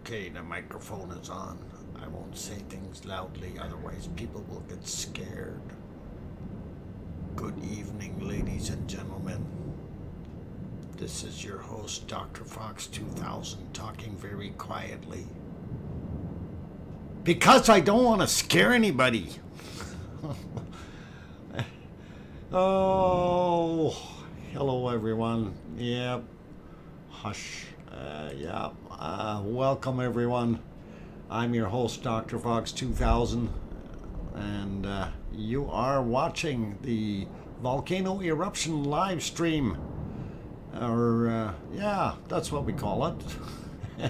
Okay, the microphone is on. I won't say things loudly, otherwise people will get scared. Good evening, ladies and gentlemen. This is your host, Dr. Fox 2000, talking very quietly. Because I don't want to scare anybody. Oh, hello everyone. Yep. Hush. Welcome everyone. I'm your host, Dr. Fox 2000, and you are watching the volcano eruption live stream, or yeah, that's what we call it.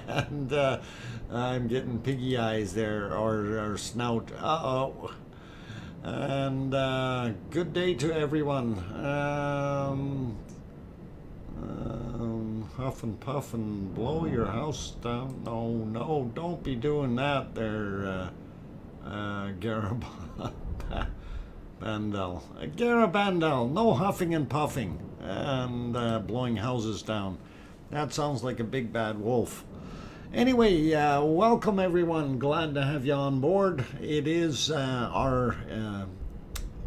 And I'm getting piggy eyes there, or snout. Uh-oh. And good day to everyone. Huff and puff and blow your house down. No, don't be doing that there, Garabandal. Garabandal, no huffing and puffing and blowing houses down. That sounds like a big bad wolf. Anyway, welcome everyone. Glad to have you on board. It is our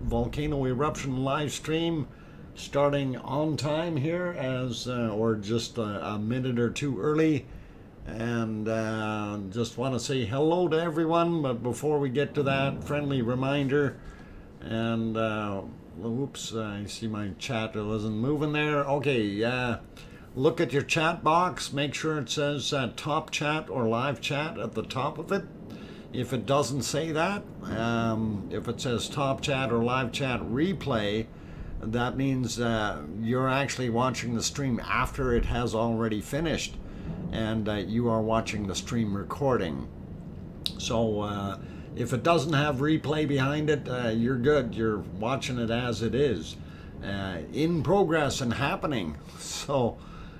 volcano eruption live stream, starting on time here, as or just a minute or two early, and just want to say hello to everyone. But before we get to that, friendly reminder, and oops, I see my chat wasn't moving there. Okay, look at your chat box, make sure it says top chat or live chat at the top of it. If it doesn't say that, if it says top chat or live chat replay, that means you're actually watching the stream after it has already finished, and you are watching the stream recording. So if it doesn't have replay behind it, you're good. You're watching it as it is, in progress and happening. So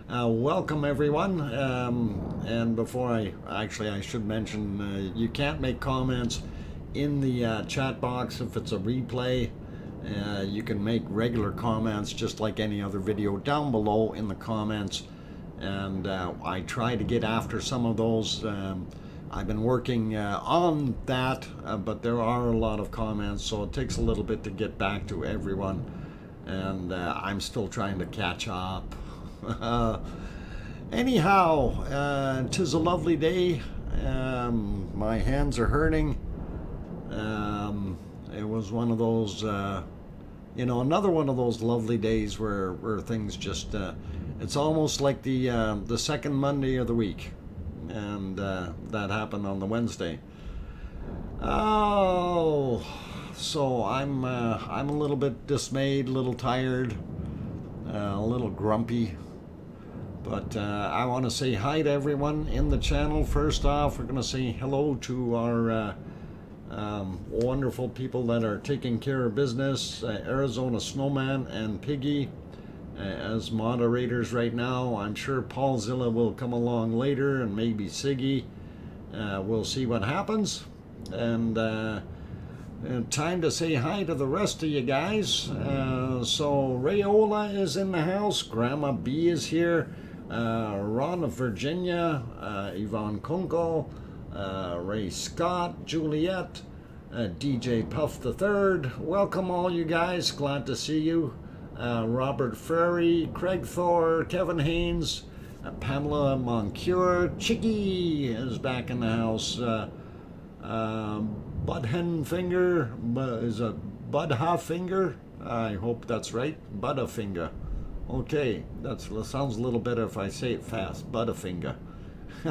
welcome everyone. And before I should mention, you can't make comments in the chat box if it's a replay. You can make regular comments just like any other video down below in the comments, and I try to get after some of those. I've been working on that, but there are a lot of comments, so it takes a little bit to get back to everyone, and I'm still trying to catch up. Anyhow, 'tis a lovely day. My hands are hurting. It was one of those, another one of those lovely days where things just, it's almost like the second Monday of the week, and that happened on the Wednesday. Oh, so I'm a little bit dismayed, a little tired, a little grumpy. But I want to say hi to everyone in the channel. First off, we're going to say hello to our wonderful people that are taking care of business, Arizona Snowman and Piggy as moderators right now. I'm sure Paulzilla will come along later, and maybe Siggy. We'll see what happens. And time to say hi to the rest of you guys. So Rayola is in the house, Grandma B is here, Ron of Virginia, Yvonne Kunkel, Ray Scott, Juliet, DJ Puff III. Welcome all you guys, glad to see you. Robert Ferry, Craig Thor, Kevin Haynes, Pamela Moncure, Chicky is back in the house. Budhenfinger, is a Budhafinger? I hope that's right. Budafinger. Okay, that sounds a little better if I say it fast. Budafinger.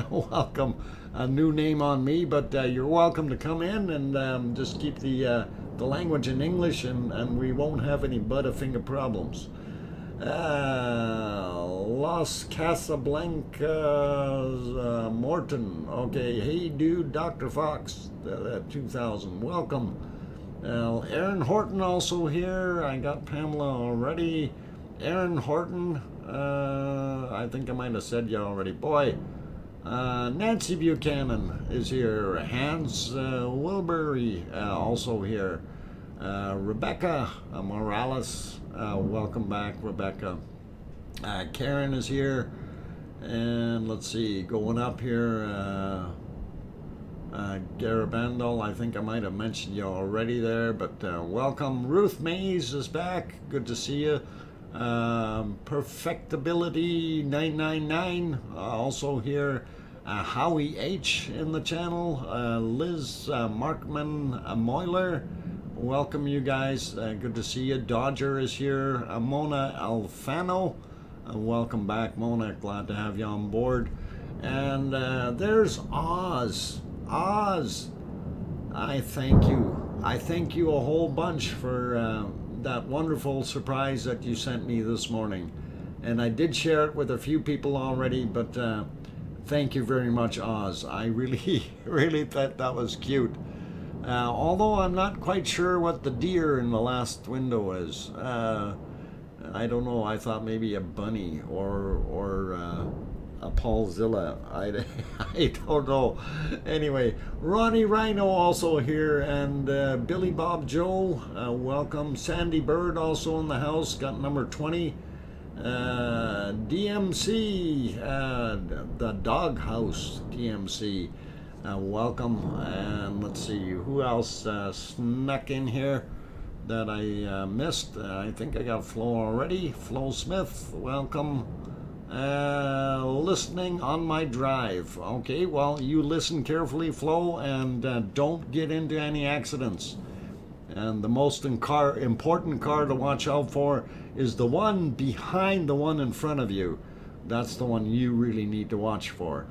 Welcome. A new name on me, but you're welcome to come in and just keep the language in English, and we won't have any Butterfinger problems. Las Casablancas, Morton. Okay, hey dude, Dr. Fox 2000. Welcome. Aaron Horton also here. I got Pamela already. Aaron Horton. I think I might have said you already. Boy. Nancy Buchanan is here. Hans Wilbury also here. Rebecca Morales, welcome back, Rebecca. Karen is here. And let's see, going up here, Garabandal, I think I might have mentioned you already there, but welcome. Ruth Mays is back. Good to see you. Perfectability 999 also here. Howie H in the channel. Liz Markman Moiler. Welcome you guys. Good to see you. Dodger is here. Mona Alfano. Welcome back, Mona. Glad to have you on board. And there's Oz. Oz, I thank you. I thank you a whole bunch for that wonderful surprise that you sent me this morning. And I did share it with a few people already, but thank you very much, Oz. I really, really thought that was cute. Although I'm not quite sure what the deer in the last window is. I don't know. I thought maybe a bunny or a Paulzilla. I don't know. Anyway, Ronnie Rhino also here, and Billy Bob Joe, welcome. Sandy Bird also in the house, got number 20. DMC, the Doghouse DMC, welcome. And let's see, who else snuck in here that I missed? I think I got Flo already. Flo Smith, welcome. Listening on my drive. Okay, well, you listen carefully, Flo, and don't get into any accidents. And the most important car to watch out for is the one behind the one in front of you. That's the one you really need to watch for.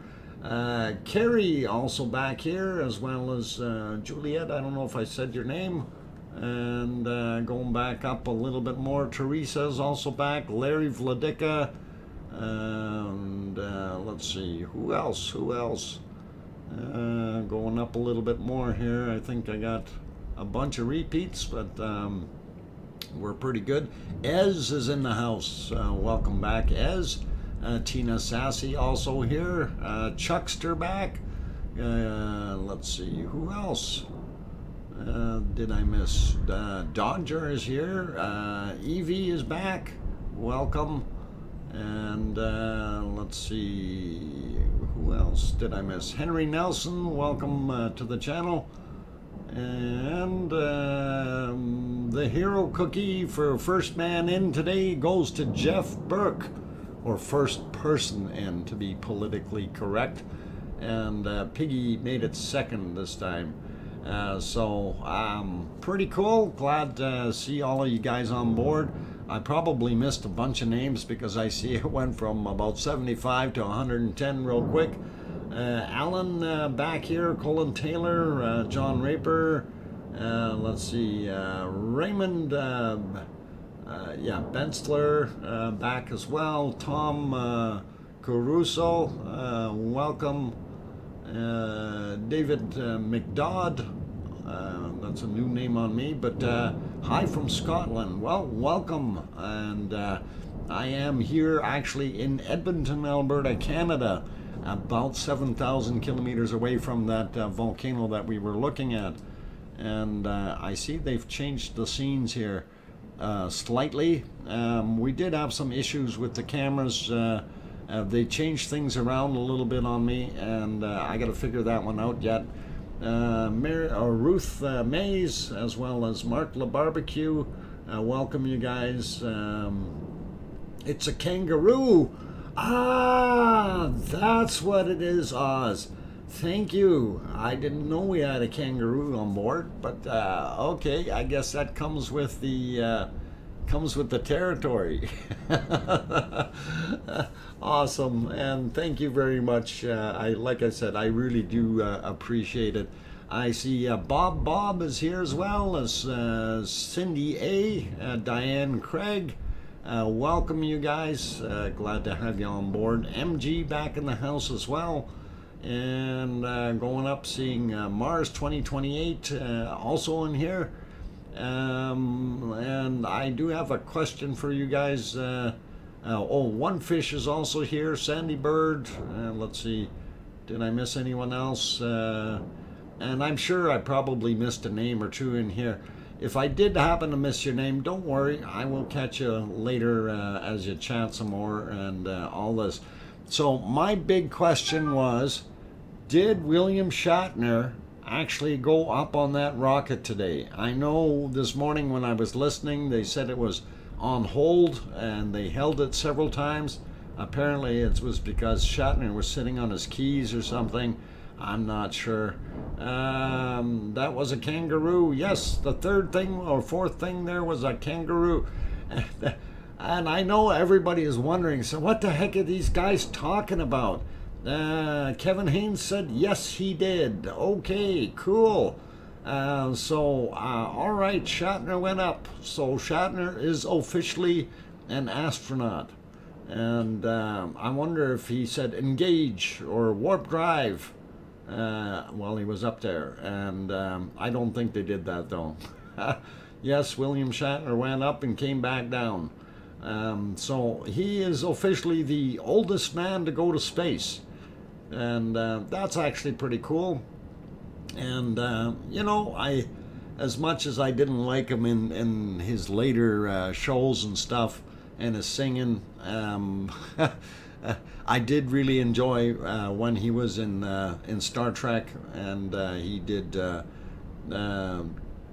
Carrie also back here, as well as Juliet. I don't know if I said your name. And going back up a little bit more, Teresa's also back. Larry Vladica. And let's see, who else? Going up a little bit more here. I think I got a bunch of repeats, but we're pretty good. Ez is in the house. Welcome back, Ez. Tina Sassy also here. Chuckster back. Let's see, who else did I miss? Dodger is here. Evie is back. Welcome. And let's see, who else did I miss? Henry Nelson, welcome to the channel. And the hero cookie for first man in today goes to Jeff Burke, or first person in, to be politically correct. And Piggy made it second this time. So pretty cool. Glad to see all of you guys on board. I probably missed a bunch of names because I see it went from about 75 to 110 real quick. Alan back here, Colin Taylor, John Raper, let's see, Raymond, Bensler back as well, Tom Caruso, welcome, David McDodd, that's a new name on me, but hi from Scotland. Well, welcome. And I am here actually in Edmonton, Alberta, Canada, about 7,000 kilometers away from that volcano that we were looking at. And I see they've changed the scenes here slightly. We did have some issues with the cameras. They changed things around a little bit on me, and I got to figure that one out yet. Ruth Mays, as well as Mark LaBarbecue, welcome you guys. It's a kangaroo. Ah, that's what it is, Oz. Thank you. I didn't know we had a kangaroo on board, but okay, I guess that comes with the territory. Awesome, and thank you very much. Like I said, I really do appreciate it. I see Bob is here, as well as Cindy A, Diane Craig. Welcome you guys. Glad to have you on board. MG back in the house as well. And going up, seeing Mars 2028 also in here. And I do have a question for you guys. One Fish is also here. Sandy Bird. Let's see, did I miss anyone else? And I'm sure I probably missed a name or two in here. If I did happen to miss your name, don't worry. I will catch you later as you chat some more and all this. So my big question was, did William Shatner actually go up on that rocket today? I know this morning when I was listening, they said it was on hold and they held it several times. Apparently it was because Shatner was sitting on his keys or something. I'm not sure. That was a kangaroo. Yes, the third thing or fourth thing there was a kangaroo. And I know everybody is wondering, so what the heck are these guys talking about? Kevin Haynes said, yes, he did. Okay, cool. All right, Shatner went up. So Shatner is officially an astronaut. And I wonder if he said engage or warp drive while he was up there. And I don't think they did that, though. Yes, William Shatner went up and came back down. So he is officially the oldest man to go to space. And that's actually pretty cool. And, you know, as much as I didn't like him in his later shows and stuff and his singing, I did really enjoy when he was in Star Trek, and he did,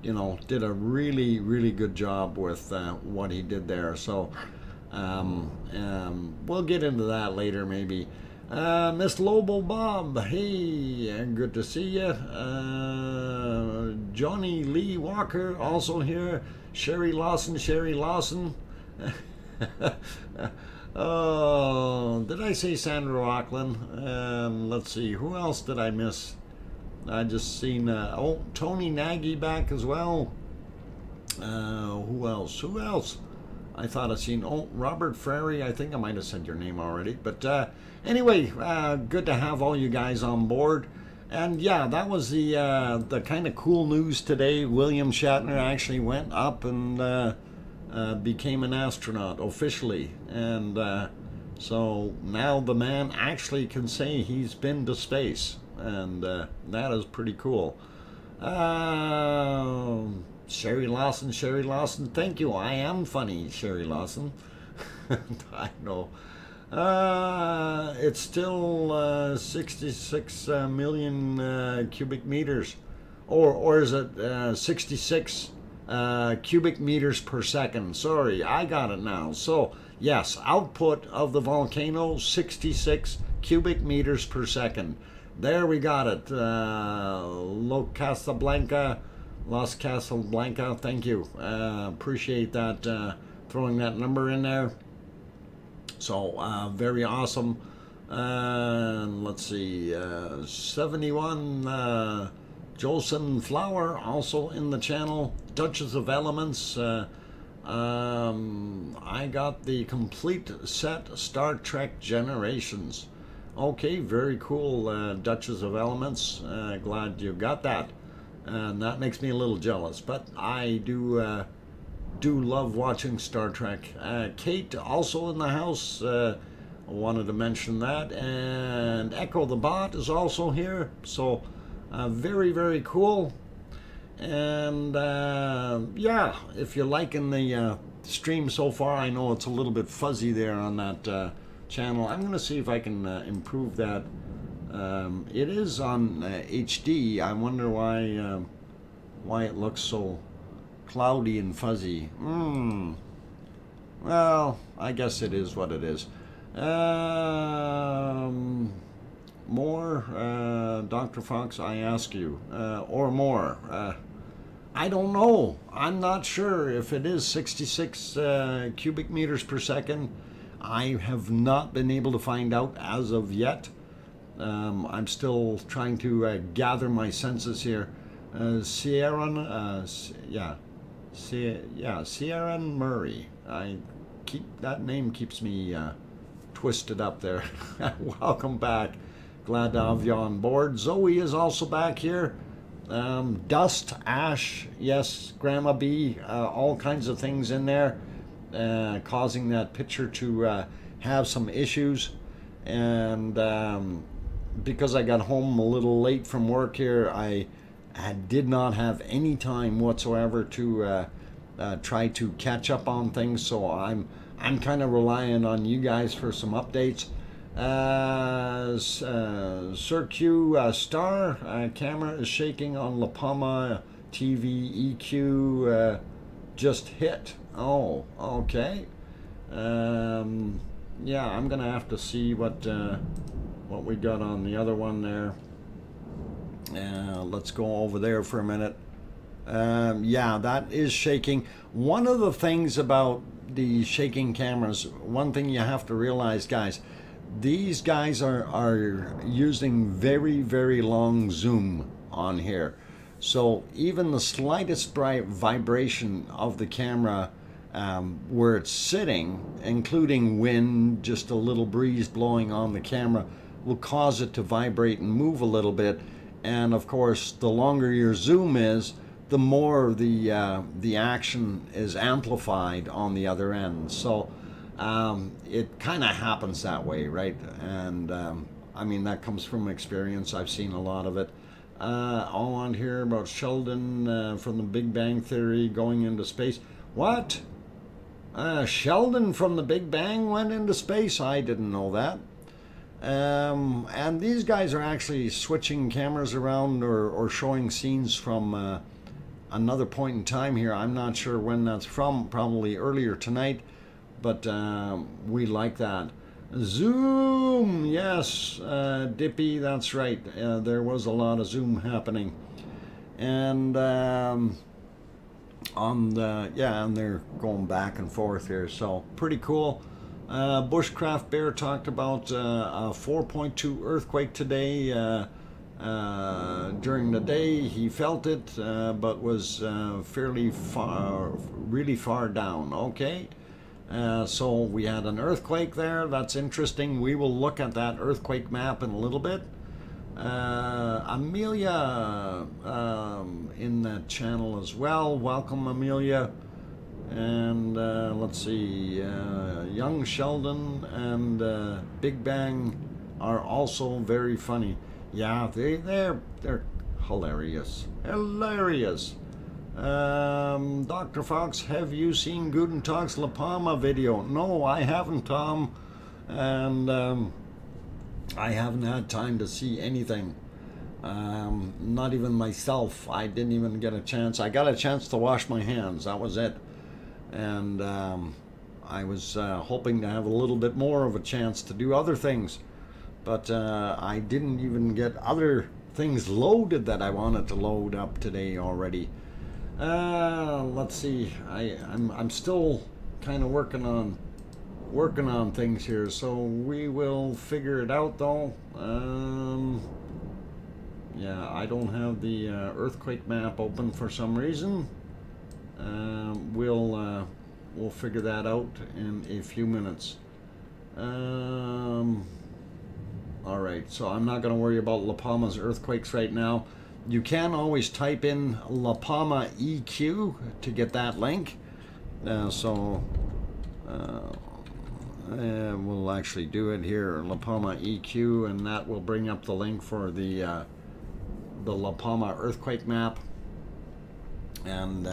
you know, did a really, really good job with what he did there. So we'll get into that later maybe. Miss Lobo Bob, hey, good to see you. Johnny Lee Walker also here. Sherry Lawson. Oh, did I say Sandra Rockland? Let's see, who else did I miss? I just seen, oh, Tony Nagy back as well. Who else? I thought I'd seen, oh, Robert Frary. I think I might have said your name already. But anyway, good to have all you guys on board. And yeah, that was the kind of cool news today. William Shatner actually went up and became an astronaut officially. And so now the man actually can say he's been to space. And that is pretty cool. Sherry Lawson, thank you. I am funny, Sherry Lawson. I know. It's still 66 million cubic meters. Or is it 66 cubic meters per second? Sorry, I got it now. So, yes, output of the volcano, 66 cubic meters per second. There we got it. Las Casablanca, thank you. Appreciate that, throwing that number in there. So, very awesome. Let's see, 71, Jolson Flower, also in the channel. Duchess of Elements. I got the complete set Star Trek Generations. Okay, very cool, Duchess of Elements. Glad you got that. And that makes me a little jealous, but I do love watching Star Trek. Kate also in the house, wanted to mention that, and Echo the Bot is also here, so very, very cool. And yeah, if you're liking the stream so far, I know it's a little bit fuzzy there on that channel. I'm going to see if I can improve that. It is on HD. I wonder why it looks so cloudy and fuzzy. Well, I guess it is what it is. More, Dr. Fox, I ask you, or more. I don't know. I'm not sure if it is 66 cubic meters per second. I have not been able to find out as of yet. I'm still trying to gather my senses here. Sierra Murray. That name keeps me twisted up there. Welcome back. Glad to have you on board. Zoe is also back here. Dust, ash, yes, Grandma B, all kinds of things in there, causing that picture to have some issues. And because I got home a little late from work here, I did not have any time whatsoever to try to catch up on things. So I'm kind of relying on you guys for some updates. Circu Star camera is shaking on La Palma TV EQ just hit. Oh, okay. Yeah, I'm gonna have to see what we got on the other one there. Let's go over there for a minute. Yeah, that is shaking. One of the things about the shaking cameras, one thing you have to realize, guys, these guys are using very, very long zoom on here. So even the slightest vibration of the camera where it's sitting, including wind, just a little breeze blowing on the camera, will cause it to vibrate and move a little bit. And of course, the longer your zoom is, the more the action is amplified on the other end. So it kind of happens that way, right? And I mean, that comes from experience. I've seen a lot of it. All on here about Sheldon from the Big Bang Theory going into space. What? Sheldon from the Big Bang went into space? I didn't know that. And these guys are actually switching cameras around or showing scenes from another point in time here. I'm not sure when that's from, probably earlier tonight, but we like that. Zoom, yes, Dippy, that's right. There was a lot of zoom happening. And on the, yeah, and they're going back and forth here, so pretty cool. Bushcraft Bear talked about a 4.2 earthquake today. During the day he felt it, but was fairly far, really far down. Okay, so we had an earthquake there. That's interesting. We will look at that earthquake map in a little bit. Amelia in that channel as well. Welcome, Amelia. And let's see, Young Sheldon and Big Bang are also very funny. Yeah, they're hilarious. Hilarious. Dr. Fox, have you seen Guten Tag's La Palma video? No, I haven't, Tom. And I haven't had time to see anything. Not even myself. I didn't even get a chance. I got a chance to wash my hands. That was it. And I was hoping to have a little bit more of a chance to do other things. But I didn't even get other things loaded that I wanted to load up today already. Let's see. I'm still kind of working on things here, so we will figure it out though. Yeah, I don't have the earthquake map open for some reason. We'll figure that out in a few minutes. All right, so I'm not going to worry about La Palma's earthquakes right now. You can always type in La Palma EQ to get that link. We'll actually do it here, La Palma EQ, and that will bring up the link for the La Palma earthquake map. And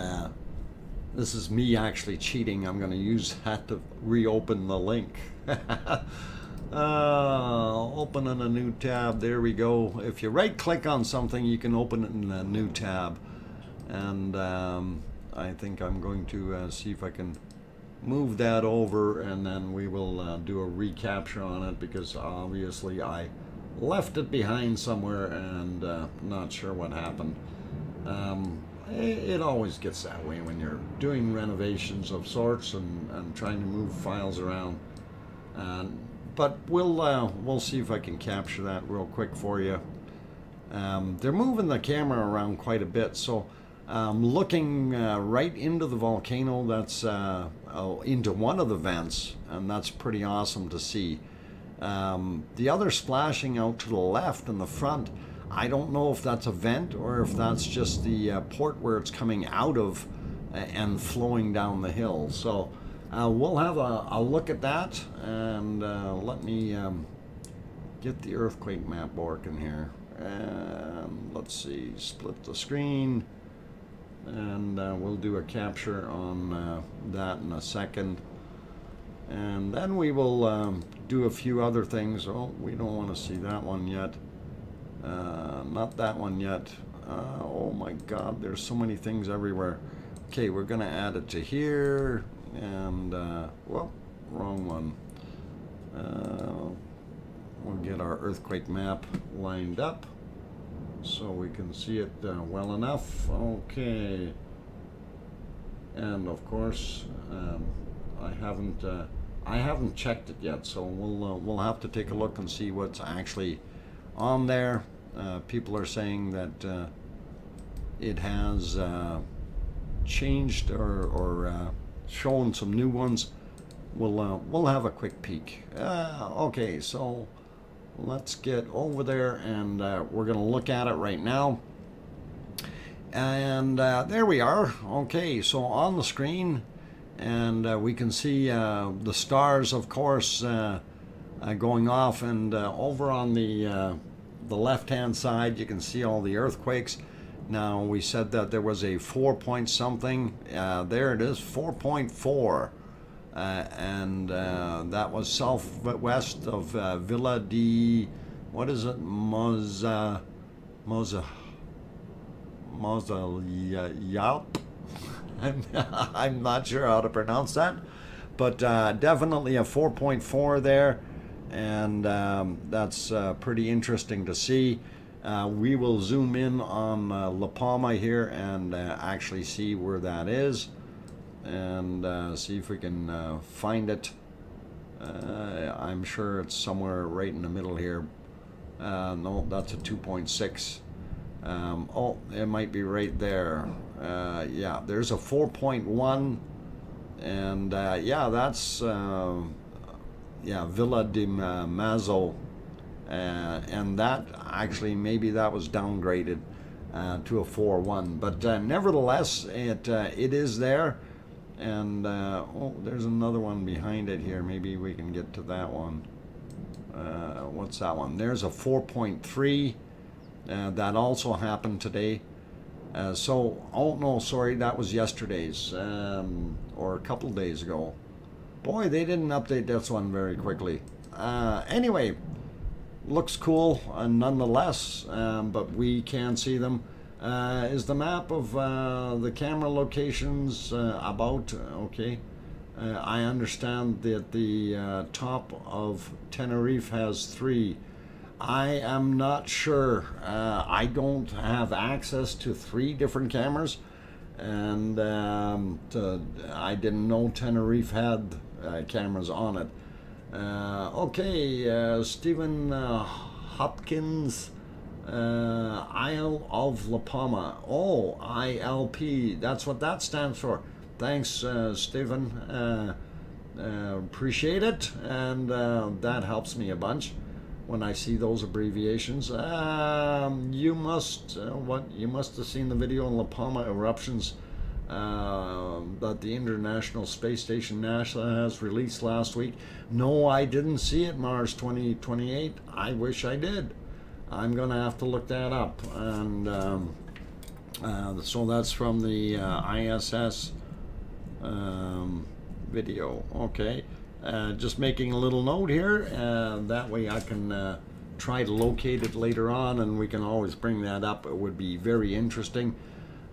this is me actually cheating. I'm going to use that to reopen the link. Opening a new tab. There we go. If you right click on something, you can open it in a new tab. And I think I'm going to see if I can move that over, and then we will do a recapture on it, because obviously I left it behind somewhere and not sure what happened. It always gets that way when you're doing renovations of sorts and trying to move files around. But we'll see if I can capture that real quick for you. They're moving the camera around quite a bit, so looking right into the volcano. That's into one of the vents, and that's pretty awesome to see. The other splashing out to the left in the front, I don't know if that's a vent or if that's just the port where it's coming out of and flowing down the hill. So we'll have a look at that, and let me get the earthquake map working here. And let's see, split the screen, and we'll do a capture on that in a second. And then we will do a few other things. Oh, we don't want to see that one yet. Not that one yet. Oh my God, there's so many things everywhere. Okay, we're gonna add it to here, and well, wrong one. We'll get our earthquake map lined up so we can see it well enough. Okay, and of course, I haven't checked it yet, so we'll have to take a look and see what's actually on there. People are saying that it has changed or shown some new ones. We'll have a quick peek. Okay, so let's get over there, and we're gonna look at it right now. And there we are. Okay, so on the screen, and we can see the stars, of course, going off, and over on the left-hand side, you can see all the earthquakes. Now, we said that there was a 4 point something. There it is, 4.4. And that was southwest of Villa di, what is it, Mozaliotto? I'm not sure how to pronounce that, but definitely a 4.4 there, and that's pretty interesting to see. We will zoom in on La Palma here and actually see where that is, and see if we can find it. I'm sure it's somewhere right in the middle here. No, that's a 2.6. Oh, it might be right there. Yeah, there's a 4.1, and yeah, that's yeah, Villa di Mazzo, and that actually, maybe that was downgraded to a 4.1, but nevertheless, it is there. And oh, there's another one behind it here. Maybe we can get to that one. What's that one? There's a 4.3. That also happened today. So, oh no, sorry, that was yesterday's, or a couple days ago. Boy, they didn't update this one very quickly. Anyway, looks cool nonetheless, but we can see them. Is the map of the camera locations about okay? I understand that the top of Tenerife has 3. I am not sure. I don't have access to 3 different cameras, and I didn't know Tenerife had cameras on it. Okay, Stephen Hopkins, Isle of La Palma. Oh, ILP. That's what that stands for. Thanks, Stephen. Appreciate it, and that helps me a bunch when I see those abbreviations. You must you must have seen the video on La Palma eruptions that the International Space Station NASA has released last week. No, I didn't see it, Mars 2028. I wish I did. I'm gonna have to look that up. And so that's from the ISS video. Okay. Just making a little note here, that way I can try to locate it later on, and we can always bring that up. It would be very interesting.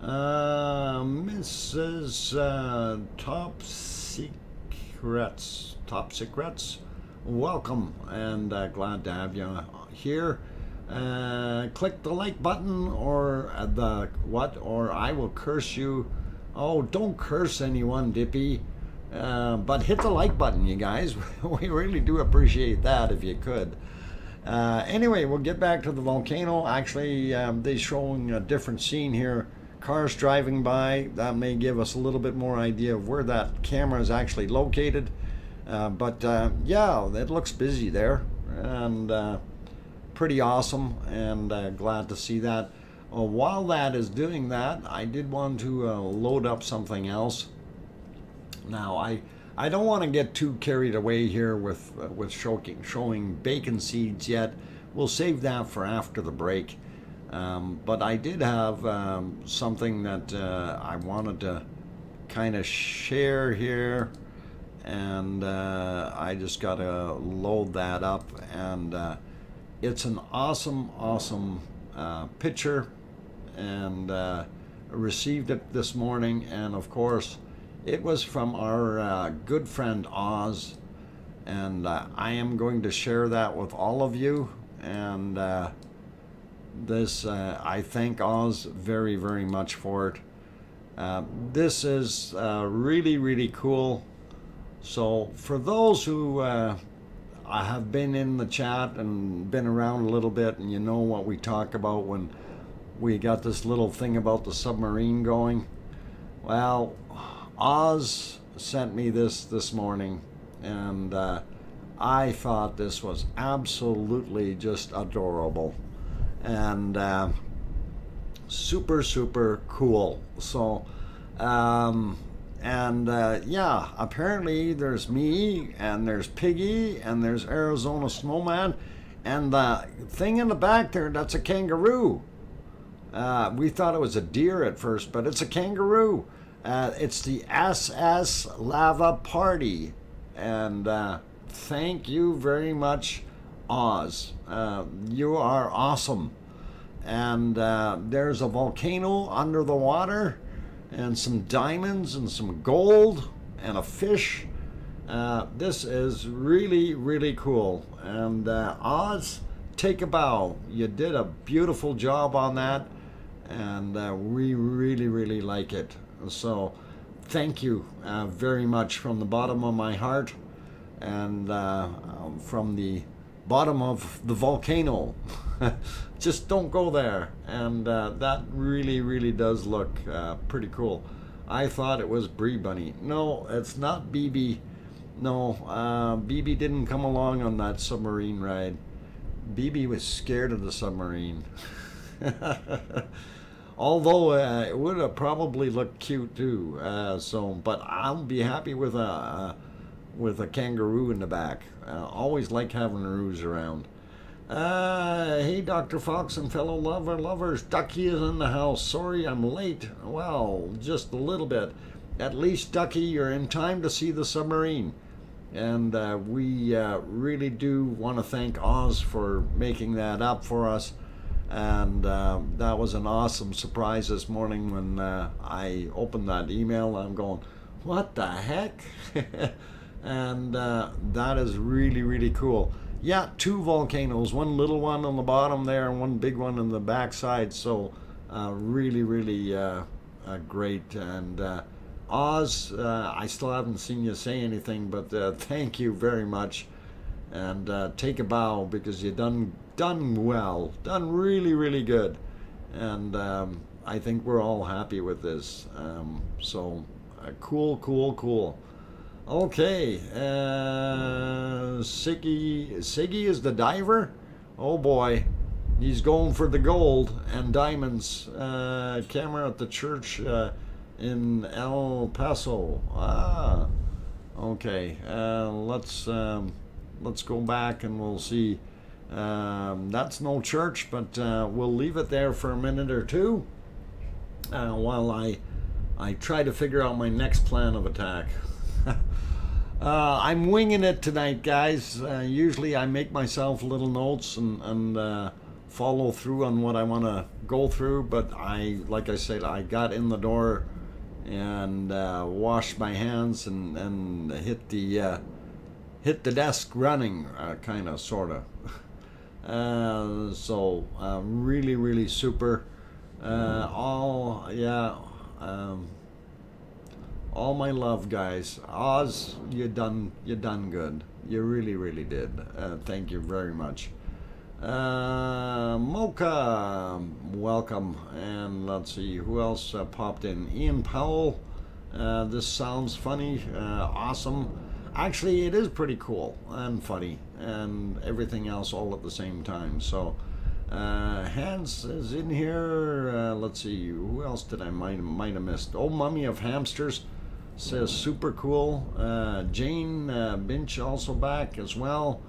Mrs. Top Secrets, welcome, and glad to have you here. Click the like button, or the what, or I will curse you. Oh, don't curse anyone, Dippy. But hit the like button, you guys. We really do appreciate that if you could. Anyway, we'll get back to the volcano. Actually, they're showing a different scene here. Cars driving by. That may give us a little bit more idea of where that camera is actually located. But yeah, it looks busy there, and pretty awesome, and glad to see that. While that is doing that, I did want to load up something else. Now, I don't want to get too carried away here with showing bacon seeds yet. We'll save that for after the break. But I did have something that I wanted to kind of share here, and I just gotta load that up, and it's an awesome picture, and received it this morning, and of course it was from our good friend Oz, and I am going to share that with all of you, and this I thank Oz very much for it. This is really cool. So for those who have been in the chat and been around a little bit, and you know what we talk about when we got this little thing about the submarine going, well, Oz sent me this morning, and I thought this was absolutely just adorable, and super cool. So yeah, apparently there's me, and there's Piggy, and there's Arizona Snowman, and the thing in the back there, that's a kangaroo. We thought it was a deer at first, but it's a kangaroo. It's the SS Lava Party, and thank you very much, Oz. You are awesome. And there's a volcano under the water, and some diamonds and some gold and a fish. This is really cool. And Oz, take a bow. You did a beautiful job on that, and we really like it. So thank you very much from the bottom of my heart, and from the bottom of the volcano. Just don't go there. And that really does look pretty cool. I thought it was Bree Bunny. No, it's not BB. No, BB didn't come along on that submarine ride. BB was scared of the submarine. Although it would have probably looked cute too. But I'll be happy with a kangaroo in the back. Always like having roos around. Hey, Dr. Fox and fellow lovers, Ducky is in the house. Sorry I'm late. Well, just a little bit. At least, Ducky, you're in time to see the submarine. And we really do want to thank Oz for making that up for us. And that was an awesome surprise this morning when I opened that email. I'm going, what the heck? And that is really cool. Yeah, 2 volcanoes, one little one on the bottom there and one big one on the back side. So really great. And Oz, I still haven't seen you say anything, but thank you very much. And take a bow, because you done well, done really good. And I think we're all happy with this. So cool. Okay, Siggy is the diver. Oh boy, he's going for the gold and diamonds. Camera at the church in El Paso. Okay. Let's go back and we'll see. That's no church, but we'll leave it there for a minute or two while I try to figure out my next plan of attack. I'm winging it tonight, guys. Usually I make myself little notes and follow through on what I want to go through, but like I said, I got in the door and washed my hands and hit the desk running, kind of, sort of. So really super. All my love, guys. Oz, you done good. You really did. Thank you very much. Mocha, welcome. And let's see who else popped in. Ian Powell. This sounds funny. Awesome. Actually, it is pretty cool and funny and everything else all at the same time. So Hans is in here. Let's see, who else did I might have missed? Oh, Mummy of Hamsters says super cool. Jane Binch also back as well.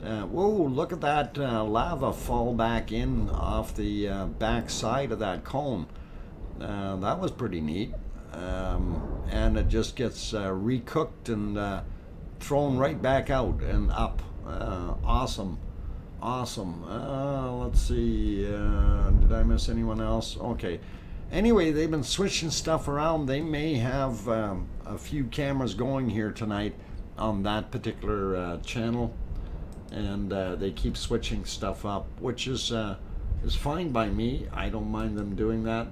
Whoa, look at that lava fall back in off the back side of that cone. That was pretty neat. and it just gets recooked and thrown right back out and up. Awesome. Awesome. Let's see. Did I miss anyone else? Okay. Anyway, they've been switching stuff around. They may have a few cameras going here tonight on that particular channel, and they keep switching stuff up, which is fine by me. I don't mind them doing that.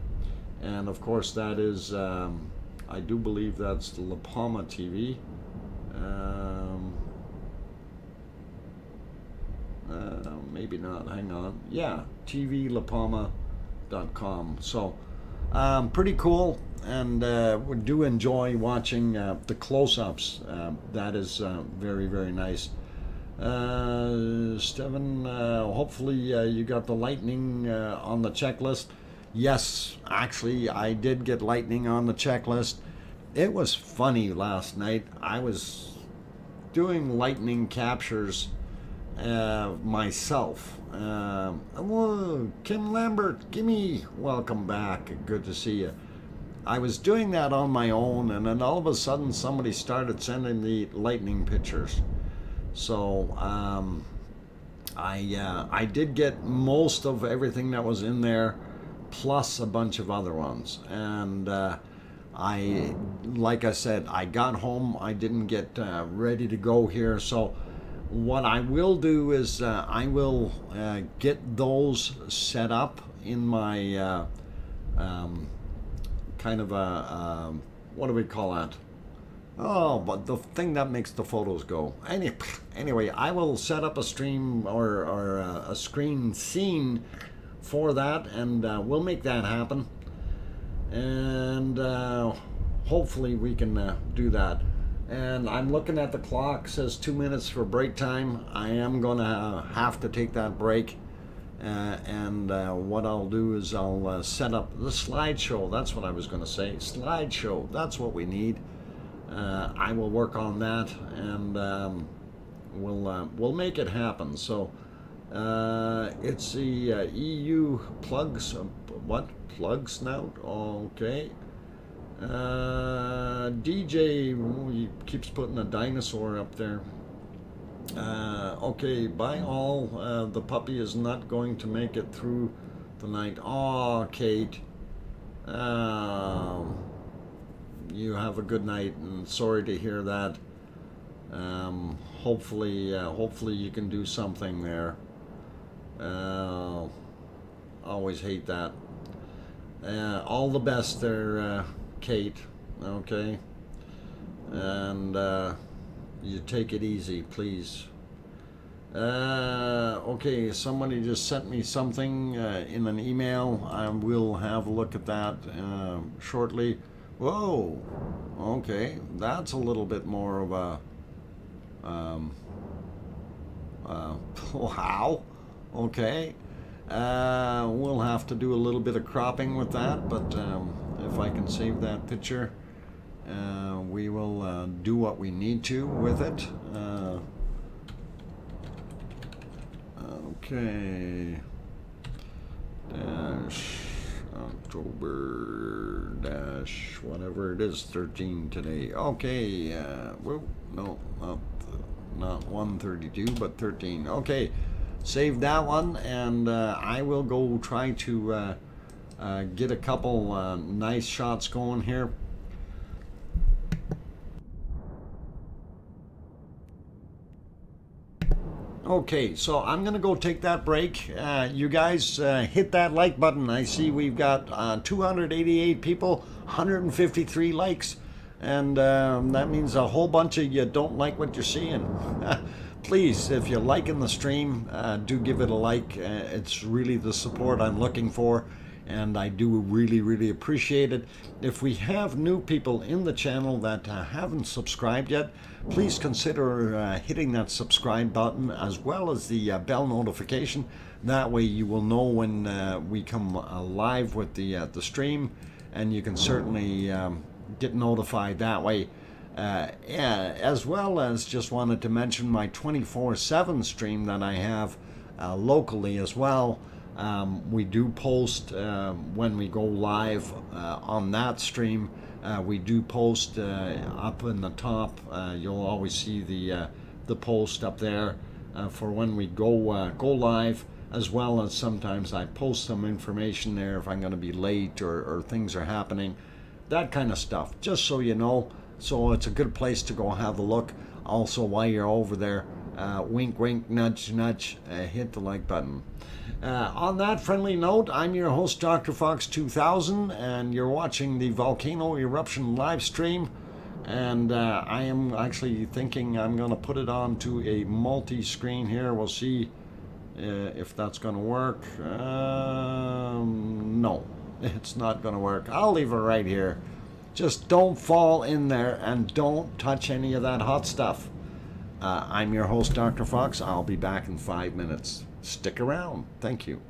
And of course, that is, I do believe that's the La Palma TV. Maybe not. Hang on. Yeah, tvlapalma.com. So, pretty cool, and we do enjoy watching the close-ups. That is very, very nice. Steven, hopefully you got the lightning on the checklist. Yes, actually, I did get lightning on the checklist. It was funny last night. I was doing lightning captures myself. Whoa, Kim Lambert, gimme, welcome back, good to see you. I was doing that on my own, and then all of a sudden somebody started sending the lightning pictures. So I did get most of everything that was in there, plus a bunch of other ones. And like I said, I got home, I didn't get ready to go here. So what I will do is I will get those set up in my kind of a, what do we call that? Oh, but the thing that makes the photos go. Anyway, I will set up a stream or a screen scene for that, and we'll make that happen. And hopefully we can do that. And I'm looking at the clock, says 2 minutes for break time. I am gonna have to take that break. And what I'll do is I'll set up the slideshow. That's what I was gonna say. Slideshow, that's what we need. I will work on that, and we'll make it happen. So it's the EU plugs. What plug snout? Okay. DJ he keeps putting a dinosaur up there. Okay, bye all. The puppy is not going to make it through the night. Oh, Kate. You have a good night, and sorry to hear that. Hopefully you can do something there. Always hate that. All the best there, Kate. Okay, and you take it easy, please. Okay, somebody just sent me something in an email. I will have a look at that shortly. Whoa, okay, that's a little bit more of a wow. Okay, we'll have to do a little bit of cropping with that, but if I can save that picture, we will do what we need to with it. Okay, dash October dash whatever it is, 13 today. Okay, whoa, no, not 132, but 13. Okay, save that one, and I will go try to get a couple nice shots going here. Okay, so I'm gonna go take that break. You guys hit that like button. I see we've got 288 people, 153 likes, and that means a whole bunch of you don't like what you're seeing. Please, if you're liking the stream, do give it a like. It's really the support I'm looking for, and I do really, really appreciate it. If we have new people in the channel that haven't subscribed yet, please consider hitting that subscribe button, as well as the bell notification. That way you will know when we come live with the stream, and you can certainly get notified that way. Yeah, as well as just wanted to mention my 24/7 stream that I have locally as well. We do post when we go live on that stream. We do post up in the top. You'll always see the post up there for when we go live, as well as sometimes I post some information there if I'm going to be late or things are happening, that kind of stuff, just so you know. So it's a good place to go have a look. Also, while you're over there, wink wink, nudge nudge, hit the like button. On that friendly note, I'm your host, Dr. Fox 2000, and you're watching the volcano eruption live stream. And I am actually thinking I'm going to put it onto a multi-screen here. We'll see if that's going to work. No, it's not going to work. I'll leave it right here. Just don't fall in there and don't touch any of that hot stuff. I'm your host, Dr. Fox. I'll be back in 5 minutes. Stick around. Thank you.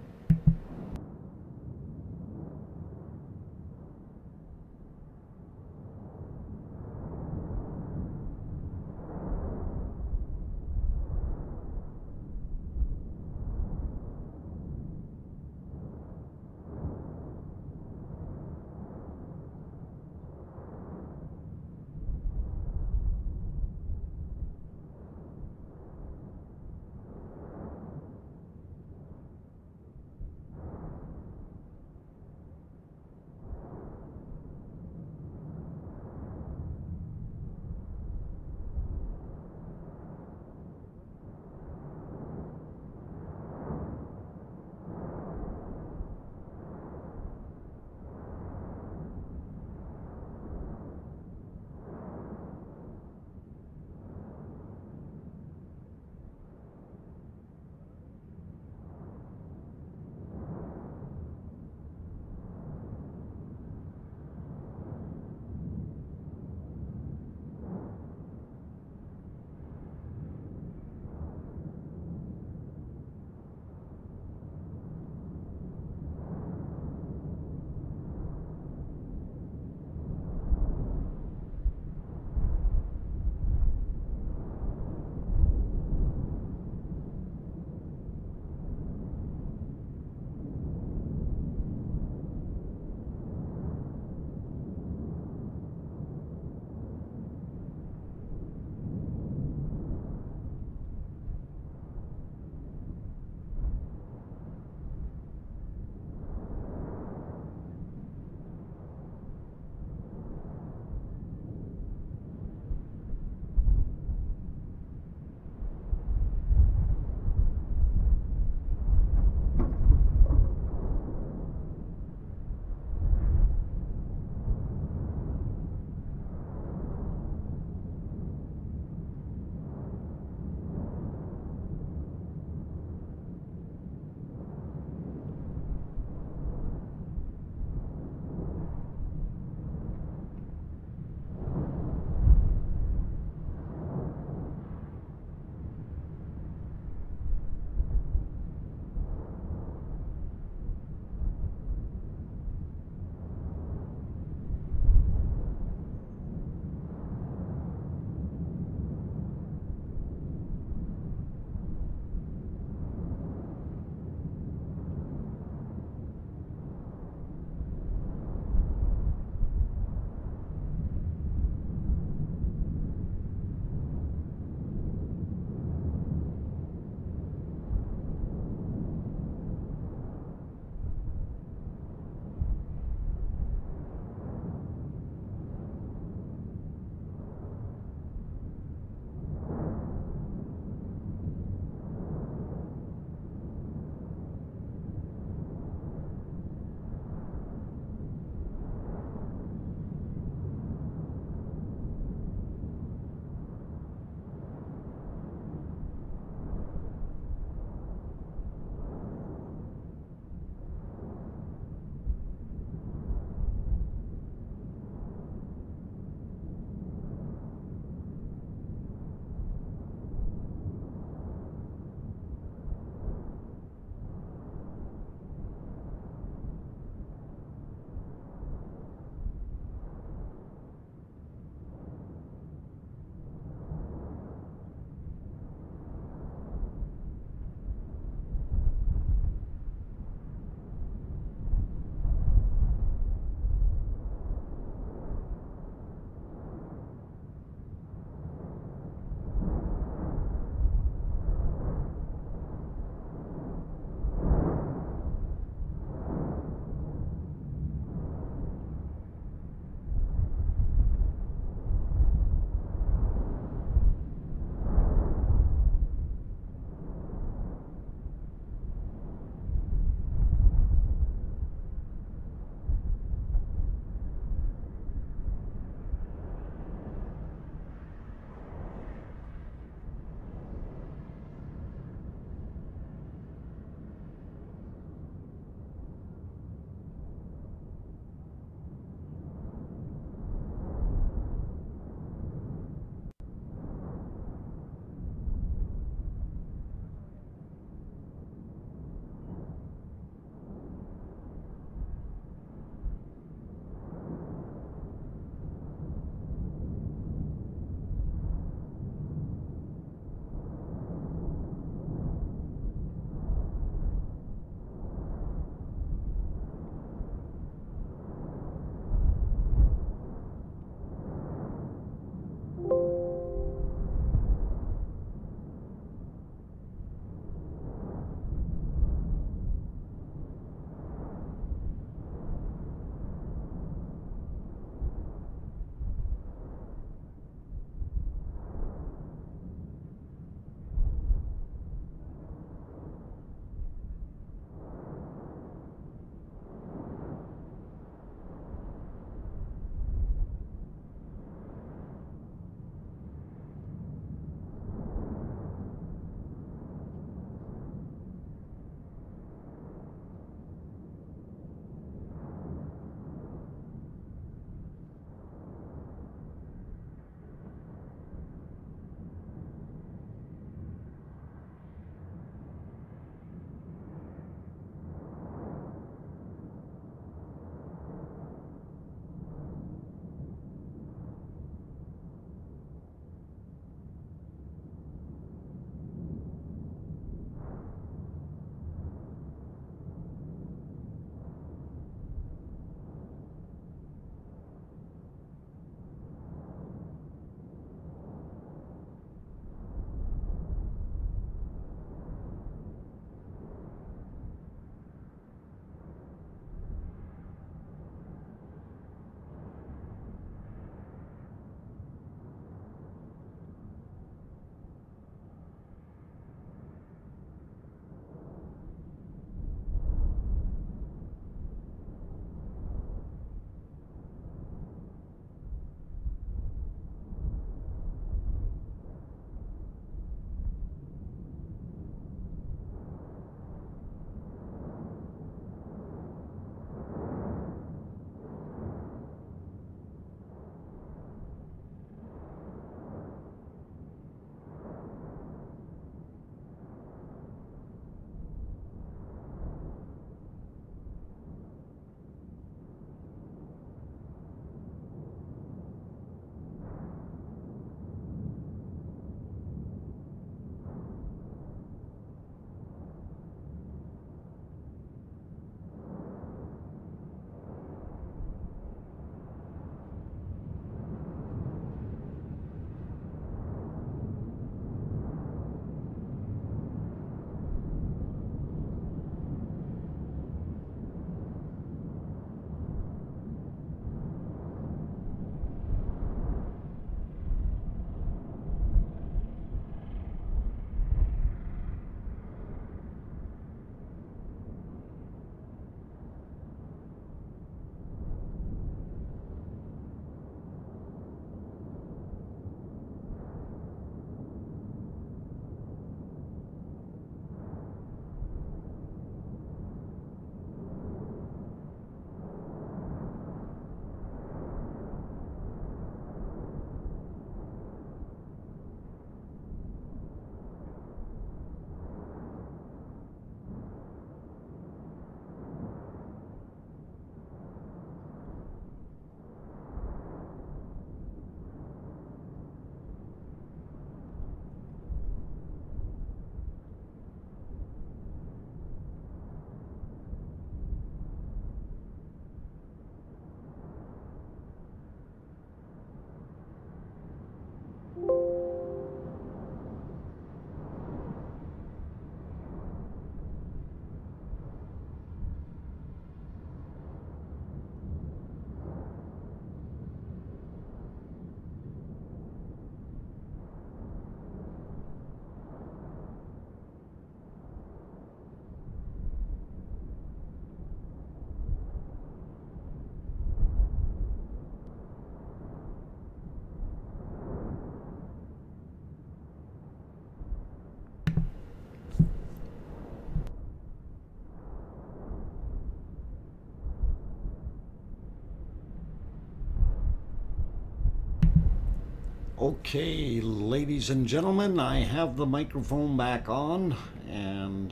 Okay, ladies and gentlemen, I have the microphone back on, and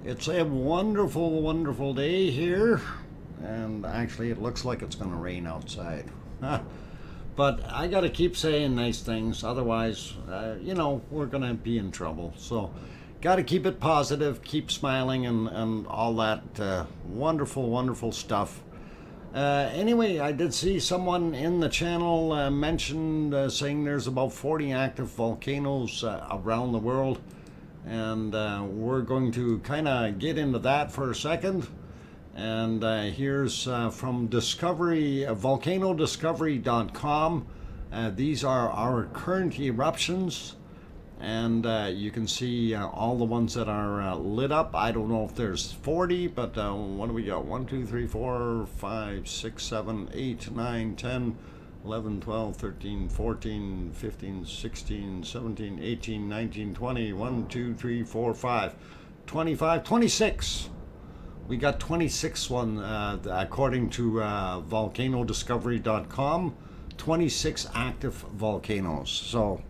it's a wonderful, wonderful day here. And actually, it looks like it's going to rain outside. But I got to keep saying nice things, otherwise, you know, we're going to be in trouble. So, got to keep it positive, keep smiling, and all that wonderful, wonderful stuff. Anyway, I did see someone in the channel mentioned saying there's about 40 active volcanoes around the world, and we're going to kind of get into that for a second. And here's from volcanodiscovery.com. These are our current eruptions, and you can see all the ones that are lit up. I don't know if there's 40, but what do we got? 1, 2, 3, 4, 5, 6, 7, 8, 9, 10, 11, 12, 13, 14, 15, 16, 17, 18, 19, 20, 1, 2, 3, 4, 5, 25, 26. We got 26 one according to volcanodiscovery.com. 26 active volcanoes. So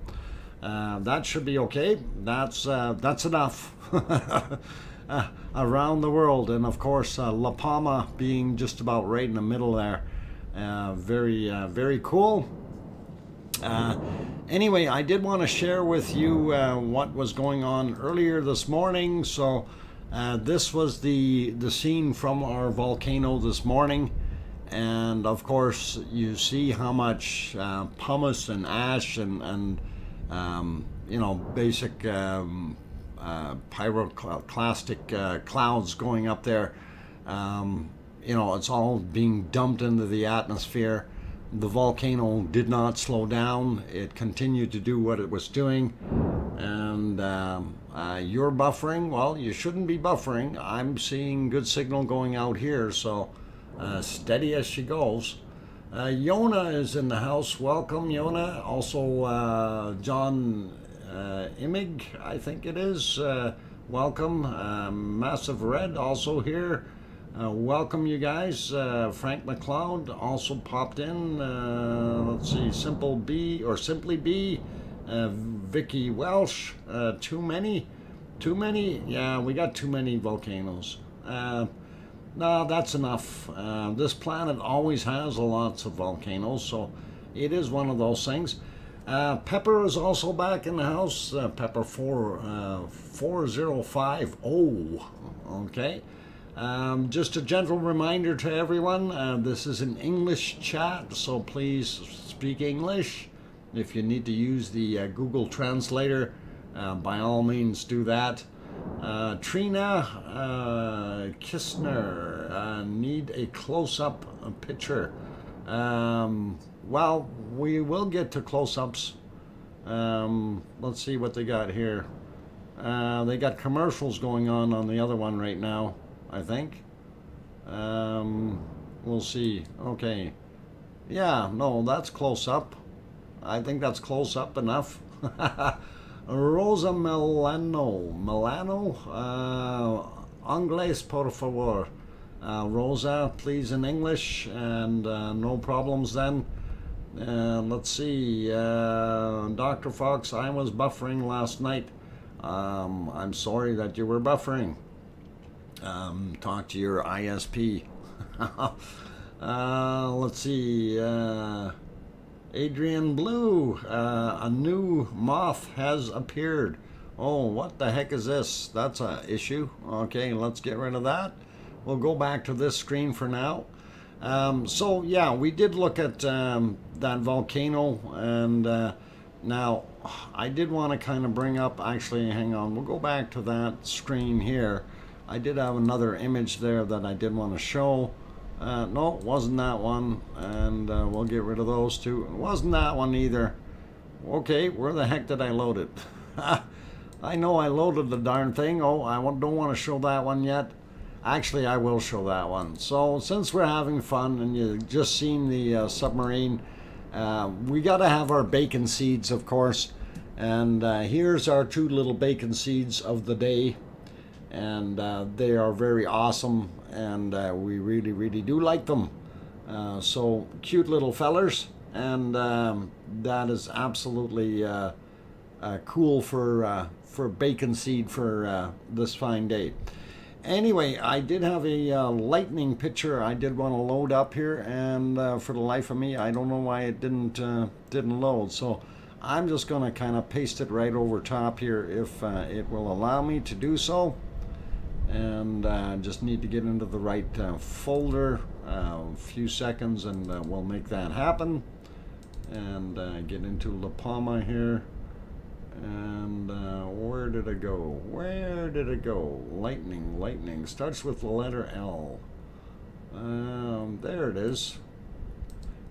that should be okay. That's enough around the world, and of course La Palma being just about right in the middle there. Very cool. Anyway, I did want to share with you what was going on earlier this morning. So this was the scene from our volcano this morning, and of course you see how much pumice and ash and you know, basic pyroclastic clouds going up there. You know, it's all being dumped into the atmosphere. The volcano did not slow down. It continued to do what it was doing. And you're buffering. Well, you shouldn't be buffering. I'm seeing good signal going out here, so steady as she goes. Yona is in the house. Welcome, Yona. Also, John Imig, I think it is. Welcome. Massive Red also here. Welcome, you guys. Frank McLeod also popped in. Let's see, Simple B or Simply B. Vicky Welsh. Too many? Yeah, we got too many volcanoes. No, that's enough. This planet always has lots of volcanoes, so it is one of those things. Pepper is also back in the house. Pepper 4050. Okay. Just a gentle reminder to everyone, this is an English chat, so please speak English. If you need to use the Google Translator, by all means do that. Trina Kistner, need a close-up picture. Well, we will get to close-ups. Let's see what they got here. They got commercials going on the other one right now, I think. We'll see. Okay. Yeah, no, that's close-up. I think that's close-up enough. Rosa Milano, Anglés, por favor. Rosa, please, in English, and no problems then. Let's see, Dr. Fox, I was buffering last night. I'm sorry that you were buffering. Talk to your ISP. Let's see, Adrian Blue, a new moth has appeared. Oh, what the heck is this? That's a issue. Okay, let's get rid of that. We'll go back to this screen for now. So yeah, we did look at that volcano, and now I did want to kind of bring up, actually, hang on, we'll go back to that screen here. I did have another image there that I did want to show. No, it wasn't that one, and we'll get rid of those two. It wasn't that one either. Okay, where the heck did I load it? I know I loaded the darn thing. Oh, I don't want to show that one yet. Actually, I will show that one. So, since we're having fun and you've just seen the submarine, we got to have our bacon seeds, of course. And here's our 2 little bacon seeds of the day. And they are very awesome, and we really do like them. So cute little fellers. and that is absolutely cool for bacon seed for this fine day. Anyway, I did have a lightning picture I did want to load up here, and for the life of me, I don't know why it didn't load. So I'm just going to kind of paste it right over top here if it will allow me to do so. And just need to get into the right folder. A few seconds, and we'll make that happen. And get into La Palma here. And where did it go? Where did it go? Lightning, lightning. Starts with the letter L. There it is.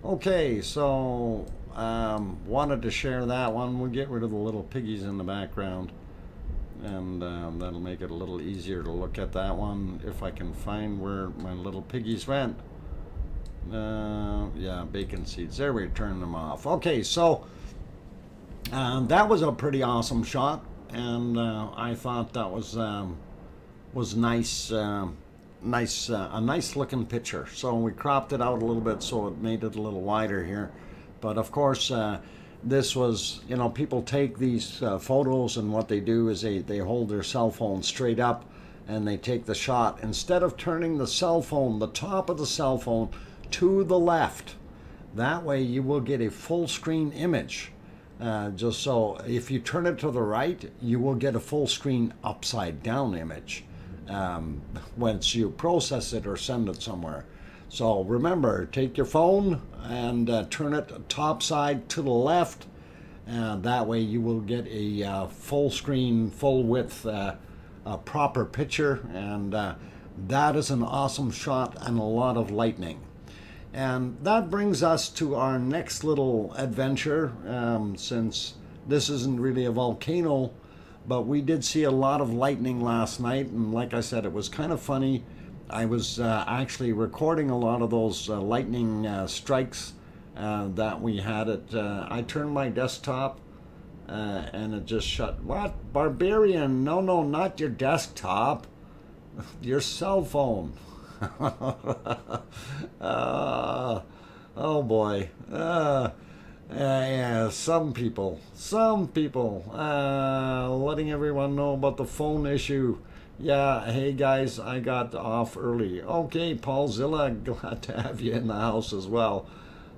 Okay, so wanted to share that one. We'll get rid of the little piggies in the background. And that'll make it a little easier to look at that one if I can find where my little piggies went. Yeah, bacon seeds. There, we turn them off. Okay, so that was a pretty awesome shot, and I thought that was nice, a nice looking picture. So we cropped it out a little bit, so it made it a little wider here. But of course, this was, you know, people take these photos, and what they do is they hold their cell phone straight up and they take the shot. Instead of turning the cell phone, the top of the cell phone, to the left, that way you will get a full screen image. Just so if you turn it to the right, you will get a full screen upside down image once you process it or send it somewhere. So remember, take your phone and turn it top side to the left. That way you will get a full screen, full width, proper picture. And that is an awesome shot and a lot of lightning. And that brings us to our next little adventure, since this isn't really a volcano, but we did see a lot of lightning last night. And like I said, it was kind of funny. I was actually recording a lot of those lightning strikes that we had. I turned my desktop and it just shut. What? Barbarian? No, no, not your desktop. Your cell phone. Oh boy. Yeah, some people letting everyone know about the phone issue. Yeah, hey guys, I got off early. Okay, Paulzilla, glad to have you in the house as well.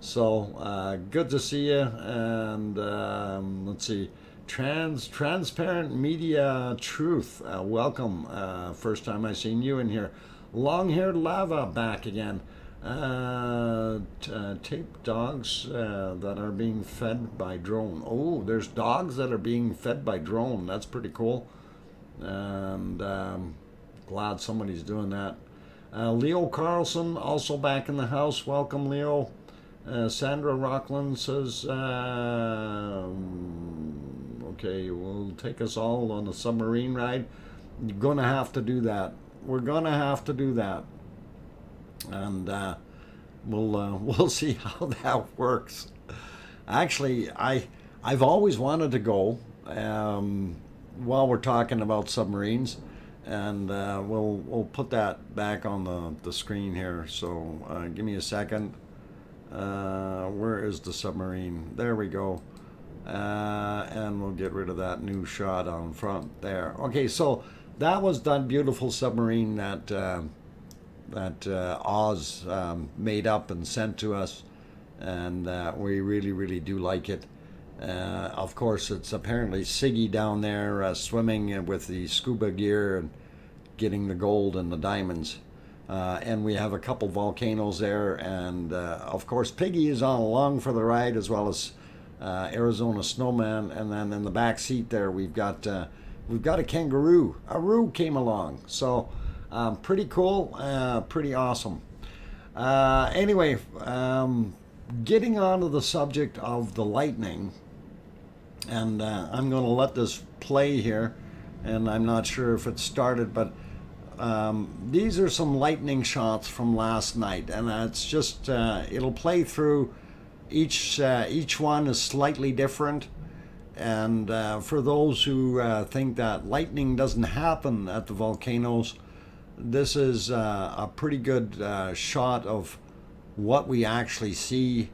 So good to see you. And let's see, Transparent Media Truth, welcome. First time I seen you in here. Long-haired lava back again. Tape dogs that are being fed by drone. Oh, there's dogs that are being fed by drone. That's pretty cool. And glad somebody's doing that. Leo Carlson also back in the house. Welcome, Leo. Sandra Rockland says, okay, will take us all on a submarine ride. You're gonna have to do that. We're gonna have to do that, and we'll see how that works. Actually, I've always wanted to go. While we're talking about submarines, and we'll put that back on the screen here. So give me a second. Where is the submarine? There we go. And we'll get rid of that new shot on front there. Okay, so that was that beautiful submarine that Oz made up and sent to us, and we really do like it. Of course, it's apparently Siggy down there swimming with the scuba gear and getting the gold and the diamonds. And we have a couple volcanoes there, and of course Piggy is on along for the ride, as well as Arizona Snowman. And then in the back seat there we've got a kangaroo. Aru came along, so pretty cool, pretty awesome. Anyway, getting on to the subject of the lightning, and I'm going to let this play here, and I'm not sure if it started, but these are some lightning shots from last night, and it's just it'll play through. Each one is slightly different, and for those who think that lightning doesn't happen at the volcanoes, this is a pretty good shot of what we actually see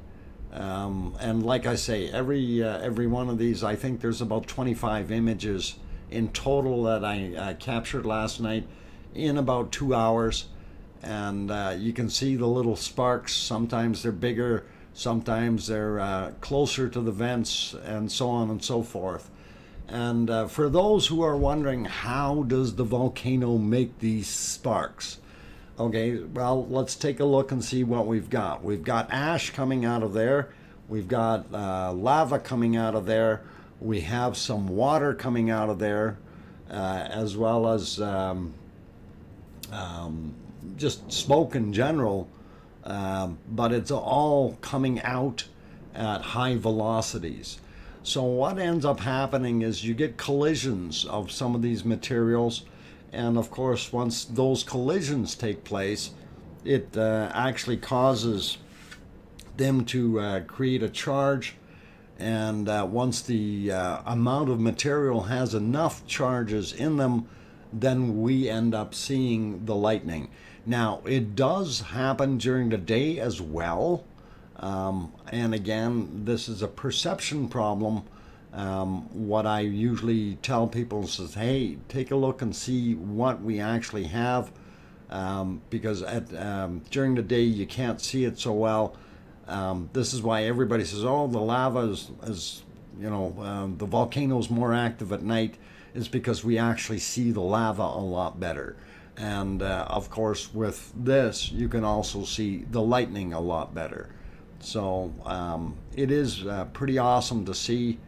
And like I say, every one of these, I think there's about 25 images in total that I captured last night in about 2 hours. And you can see the little sparks. Sometimes they're bigger, sometimes they're closer to the vents, and so on and so forth. And for those who are wondering, how does the volcano make these sparks? Okay, well, let's take a look and see what we've got. We've got ash coming out of there. We've got lava coming out of there. We have some water coming out of there, as well as just smoke in general. But it's all coming out at high velocities. So what ends up happening is you get collisions of some of these materials, and of course once those collisions take place, it actually causes them to create a charge, and once the amount of material has enough charges in them, then we end up seeing the lightning. Now, it does happen during the day as well. And again, this is a perception problem. What I usually tell people is, hey, take a look and see what we actually have, because during the day you can't see it so well. This is why everybody says, oh, the lava is the volcano's more active at night, is because we actually see the lava a lot better. And of course, with this, you can also see the lightning a lot better. So it is pretty awesome to see,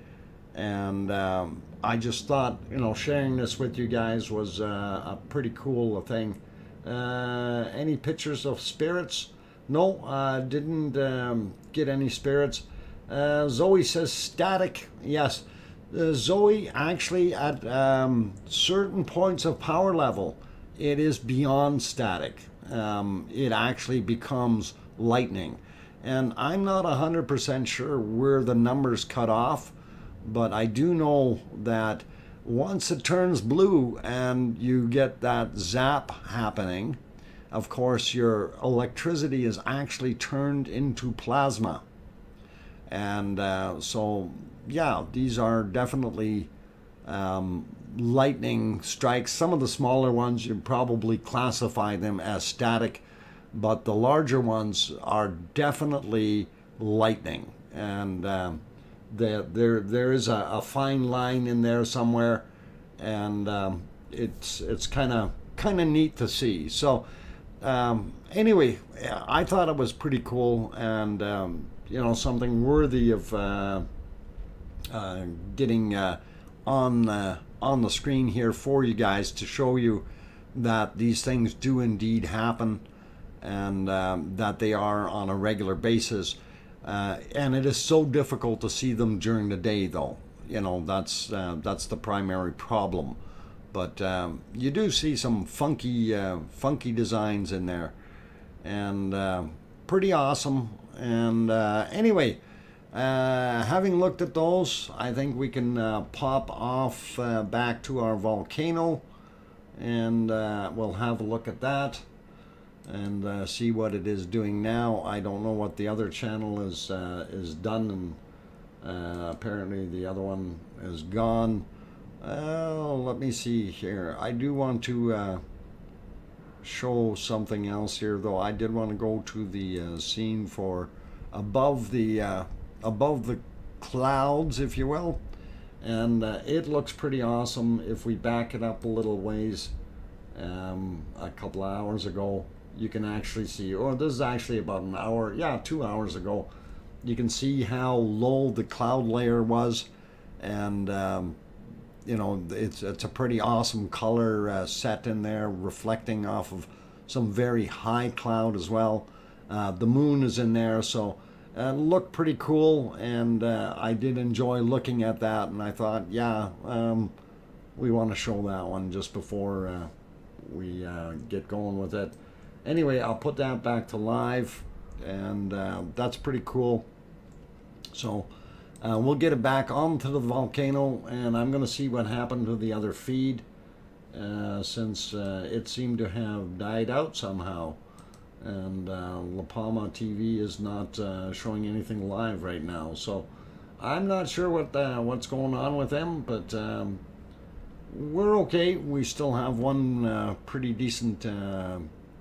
and I just thought, sharing this with you guys was a pretty cool thing. Any pictures of spirits? No, didn't get any spirits. Zoe says static. Yes, Zoe, actually at certain points of power level, it is beyond static. It actually becomes lightning. And I'm not 100% sure where the numbers cut off, but I do know that once it turns blue and you get that zap happening, of course your electricity is actually turned into plasma. And so, yeah, these are definitely lightning strikes. Some of the smaller ones, you probably classify them as static, but the larger ones are definitely lightning. And there is a fine line in there somewhere, and it's kind of neat to see. So anyway, I thought it was pretty cool, and something worthy of getting on the screen here for you guys, to show you that these things do indeed happen, and that they are on a regular basis. And it is so difficult to see them during the day, though. That's the primary problem. But you do see some funky designs in there, and pretty awesome. And anyway, having looked at those, I think we can pop off back to our volcano, and we'll have a look at that and see what it is doing now. I don't know what the other channel is done, and apparently the other one is gone. Let me see here. I do want to show something else here, though. I did want to go to the scene for above the clouds, if you will, and it looks pretty awesome. If we back it up a little ways, a couple of hours ago, you can actually see, or this is actually about an hour, yeah, 2 hours ago, you can see how low the cloud layer was, and it's a pretty awesome color set in there, reflecting off of some very high cloud as well. The moon is in there, so it looked pretty cool, and I did enjoy looking at that, and I thought, yeah, we want to show that one just before we get going with it. Anyway, I'll put that back to live, and that's pretty cool. So we'll get it back onto the volcano, and I'm going to see what happened to the other feed, since it seemed to have died out somehow. and La Palma TV is not showing anything live right now. So I'm not sure what's going on with them, but we're okay. We still have one pretty decent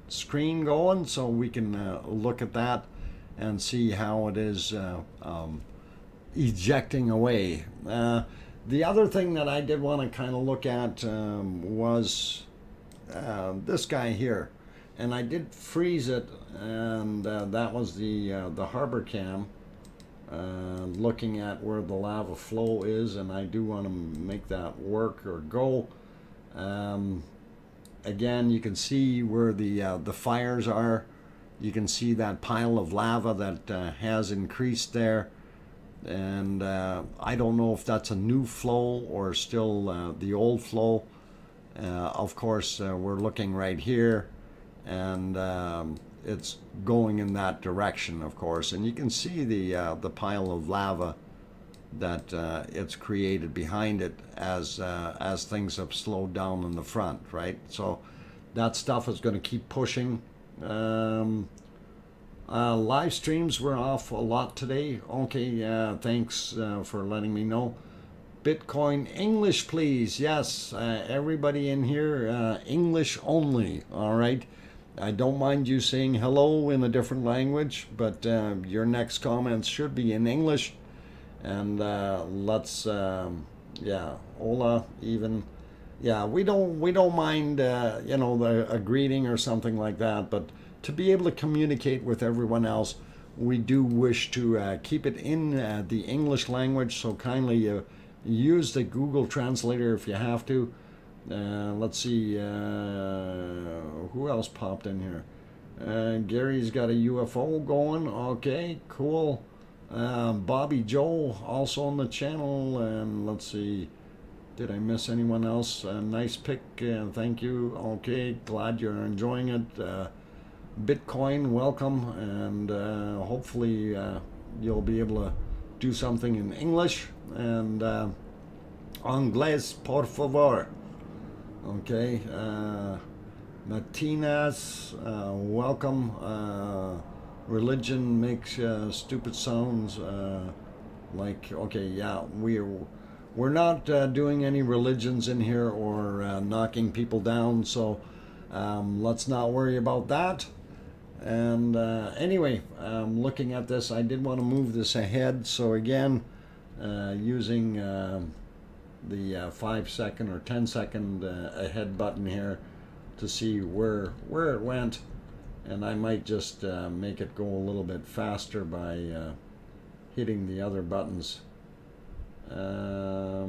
screen going, so we can look at that and see how it is ejecting away. The other thing that I did want to kind of look at was this guy here, and I did freeze it, and that was the harbor cam, looking at where the lava flow is, and I do want to make that work or go. Again, you can see where the fires are. You can see that pile of lava that has increased there, and I don't know if that's a new flow or still the old flow. Of course, we're looking right here, and it's going in that direction, of course, and you can see the pile of lava that it's created behind it as things have slowed down in the front, right? So that stuff is going to keep pushing. Live streams were off a lot today. Okay, thanks for letting me know. Bitcoin English, please. Yes, everybody in here, English only. All right. I don't mind you saying hello in a different language, but your next comments should be in English. And let's, yeah, hola, even, yeah, we don't mind, you know, a greeting or something like that. But to be able to communicate with everyone else, we do wish to keep it in the English language. So kindly use the Google Translator if you have to. Let's see, who else popped in here? Gary's got a UFO going. Okay, cool. Bobby Joe also on the channel. And let's see, did I miss anyone else? Nice pick, thank you. Okay, glad you're enjoying it. Bitcoin, welcome, and hopefully you'll be able to do something in English. And Anglais, por favor. Okay, Martinez, welcome. Religion makes stupid sounds. Like, okay, yeah, we're not doing any religions in here or knocking people down, so let's not worry about that. And anyway, looking at this, I did want to move this ahead. So again, using the 5-second or 10-second ahead button here to see where it went, and I might just make it go a little bit faster by hitting the other buttons. Yeah,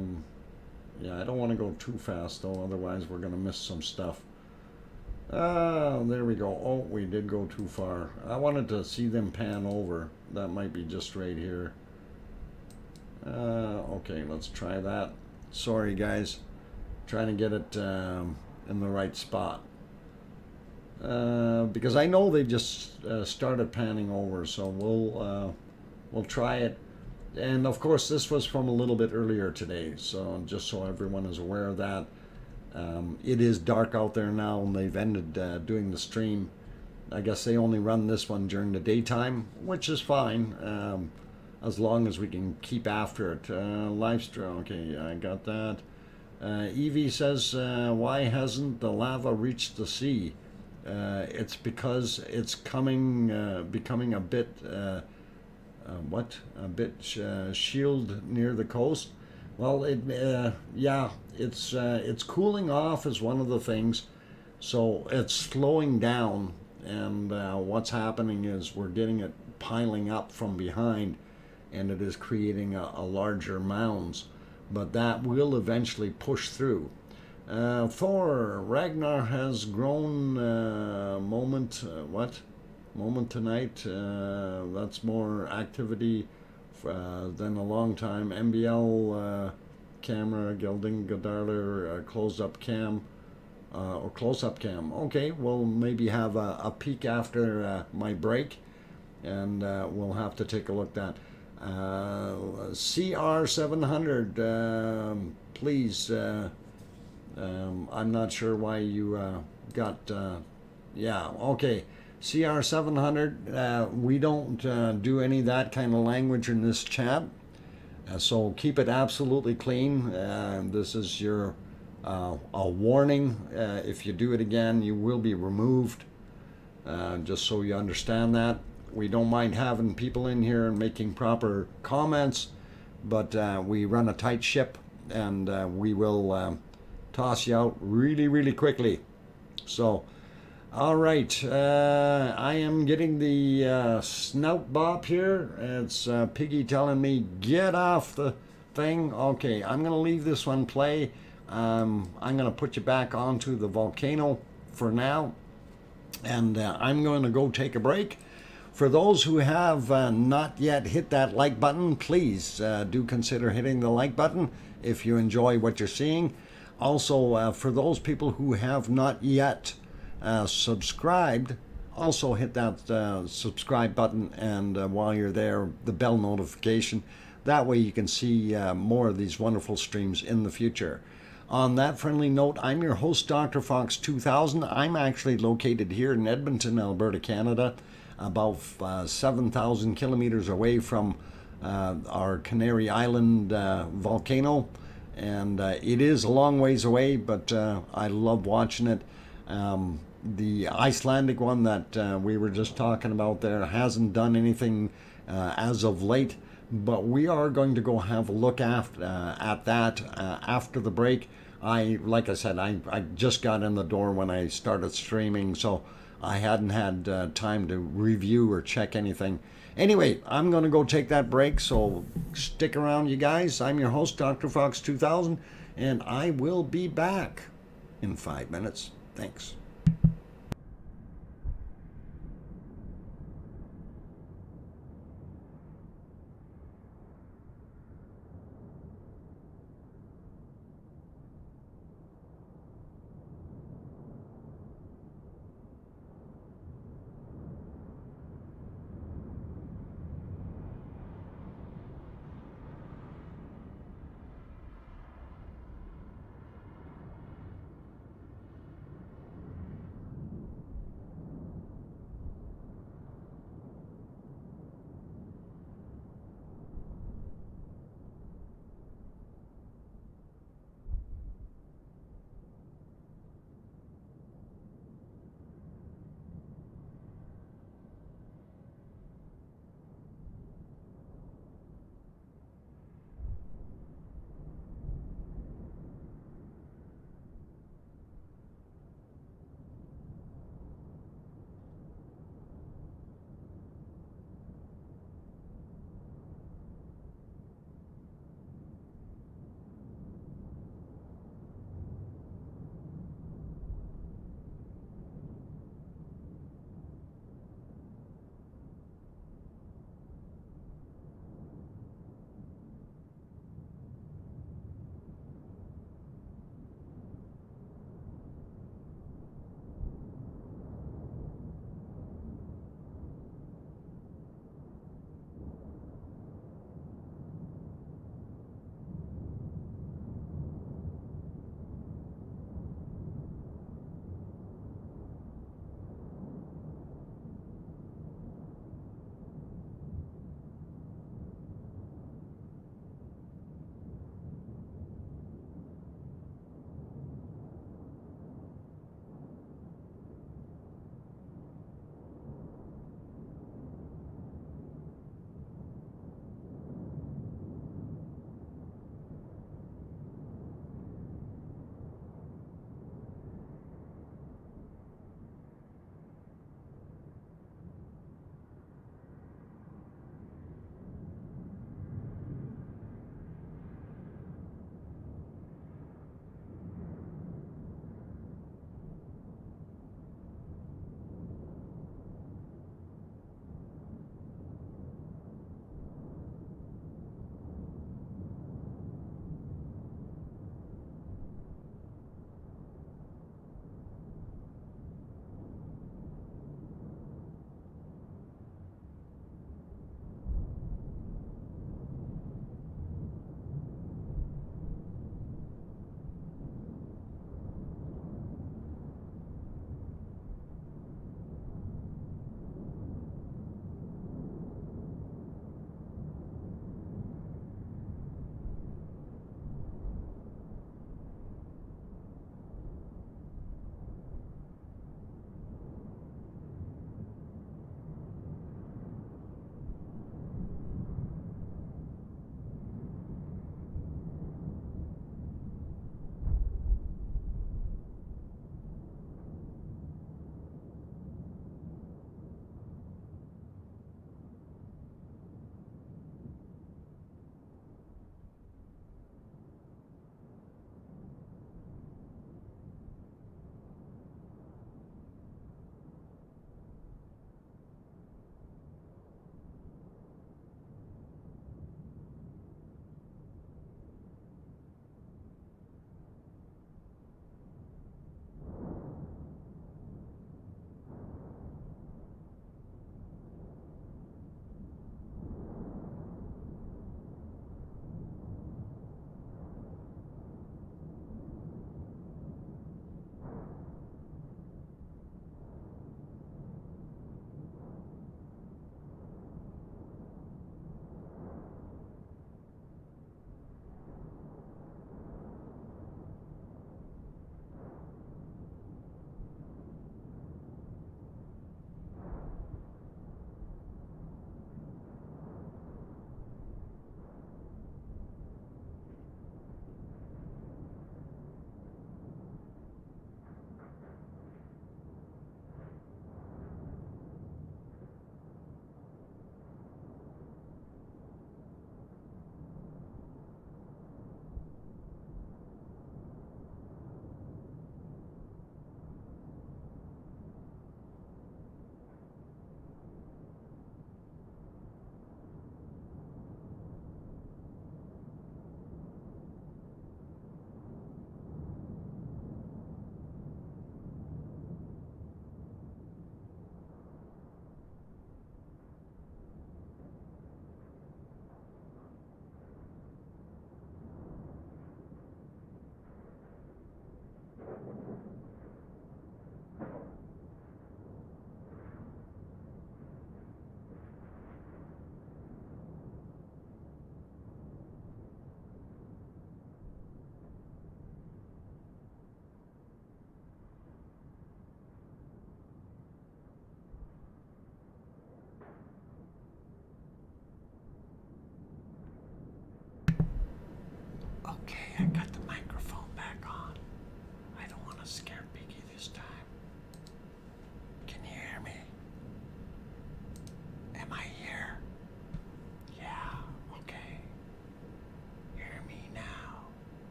I don't want to go too fast though, otherwise we're going to miss some stuff. There we go. Oh, we did go too far. I wanted to see them pan over. That might be just right here. Okay, let's try that. Sorry guys, trying to get it in the right spot, because I know they just started panning over, so we'll try it. And of course this was from a little bit earlier today, so just so everyone is aware of that. It is dark out there now, and they've ended doing the stream. I guess they only run this one during the daytime, which is fine, as long as we can keep after it. Live stream, okay, I got that. Evie says, why hasn't the lava reached the sea? It's because it's becoming a bit, a bit shield near the coast. Well, yeah, it's cooling off is one of the things, so it's slowing down, and what's happening is we're getting it piling up from behind, and it is creating a larger mounds, but that will eventually push through. Thor, Ragnar has grown moment tonight. That's more activity than a long time. MBL camera, Gelding Godarler, close-up cam, or close-up cam. Okay, we'll maybe have a peek after my break, and we'll have to take a look at that. CR700, please, I'm not sure why you got, yeah, okay. CR700. We don't do any of that kind of language in this chat. So keep it absolutely clean. This is your a warning. If you do it again, you will be removed. Just so you understand that. We don't mind having people in here and making proper comments, but we run a tight ship, and we will toss you out really, really quickly. So, all right, I am getting the snout bop here. It's Piggy telling me, get off the thing. Okay, I'm going to leave this one play. I'm going to put you back onto the volcano for now, and I'm going to go take a break. For those who have not yet hit that like button, please do consider hitting the like button if you enjoy what you're seeing. Also, for those people who have not yet subscribed, also hit that subscribe button, and while you're there, the bell notification. That way you can see more of these wonderful streams in the future. On that friendly note, I'm your host, Dr. Fox 2000. I'm actually located here in Edmonton, Alberta, Canada, about 7,000 kilometers away from our Canary Island volcano. And it is a long ways away, but I love watching it. The Icelandic one that we were just talking about there hasn't done anything as of late, but we are going to go have a look at that after the break. Like I said, I just got in the door when I started streaming, so I hadn't had time to review or check anything. Anyway, I'm going to go take that break, so stick around, you guys. I'm your host, Dr. Fox 2000, and I will be back in 5 minutes. Thanks.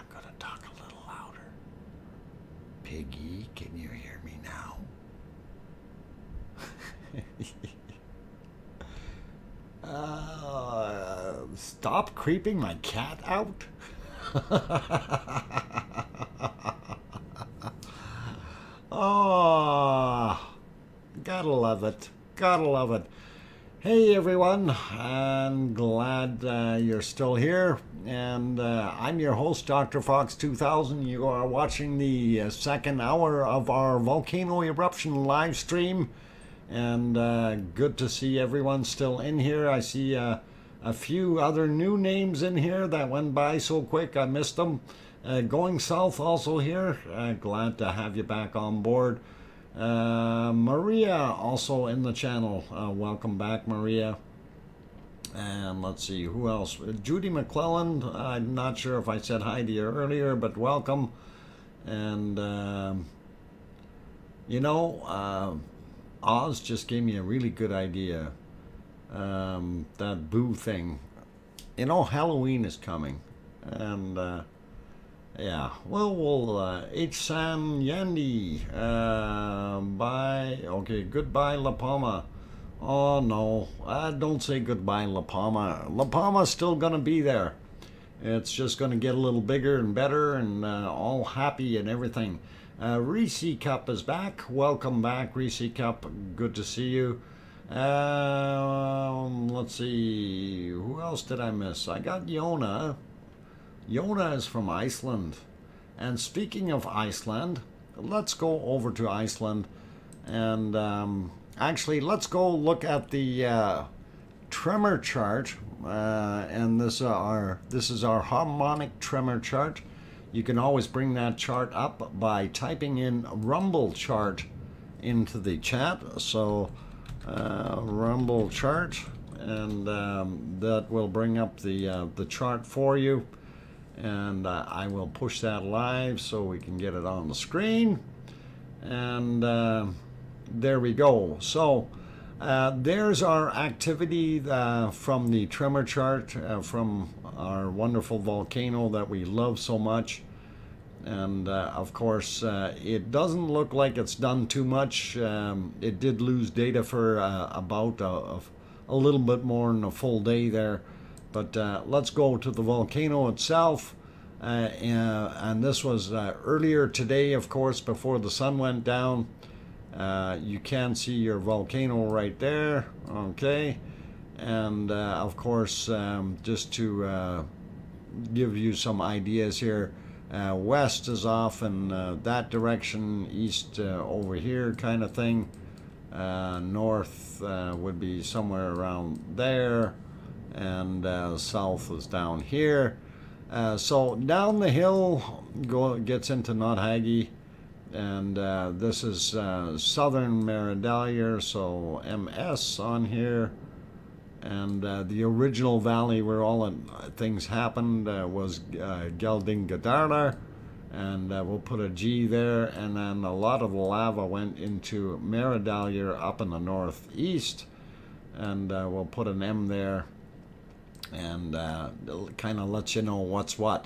I'm gonna talk a little louder. Piggy, can you hear me now? Stop creeping my cat out. Oh, gotta love it. Gotta love it. Hey everyone, I'm glad you're still here, and I'm your host, Dr. Fox 2000. You are watching the second hour of our volcano eruption live stream, and good to see everyone still in here. I see a few other new names in here that went by so quick I missed them. Going South also here. Glad to have you back on board. Maria also in the channel. Welcome back, Maria. And let's see who else. Judy McClelland. I'm not sure if I said hi to you earlier, but welcome. And you know, Oz just gave me a really good idea. That boo thing. You know, Halloween is coming, and yeah, well, we'll H-San Yandy, bye, okay, goodbye La Palma. Oh no, don't say goodbye La Palma. La Palma's still gonna be there. It's just gonna get a little bigger and better, and all happy and everything. Reese Cup is back. Welcome back, Reese Cup. Good to see you. Let's see, who else did I miss? I got Yona. Yona is from Iceland. And speaking of Iceland, let's go over to Iceland, and actually let's go look at the tremor chart, and this is our harmonic tremor chart. You can always bring that chart up by typing in Rumble chart into the chat. So Rumble chart, and that will bring up the chart for you, and I will push that live so we can get it on the screen. And there we go. So there's our activity from the tremor chart from our wonderful volcano that we love so much. And of course, it doesn't look like it's done too much. It did lose data for about a little bit more than a full day there. But let's go to the volcano itself. And this was earlier today, of course, before the sun went down. You can see your volcano right there. Okay. And of course, just to give you some ideas here, west is off in that direction, east over here kind of thing. North would be somewhere around there, and south is down here. So down the hill gets into Knothaggie, and this is southern Meridalier, so MS on here. And the original valley where all things happened was Geldingadarlar, and we'll put a G there, and then a lot of the lava went into Meridalier up in the northeast, and we'll put an M there, and kind of lets you know what's what.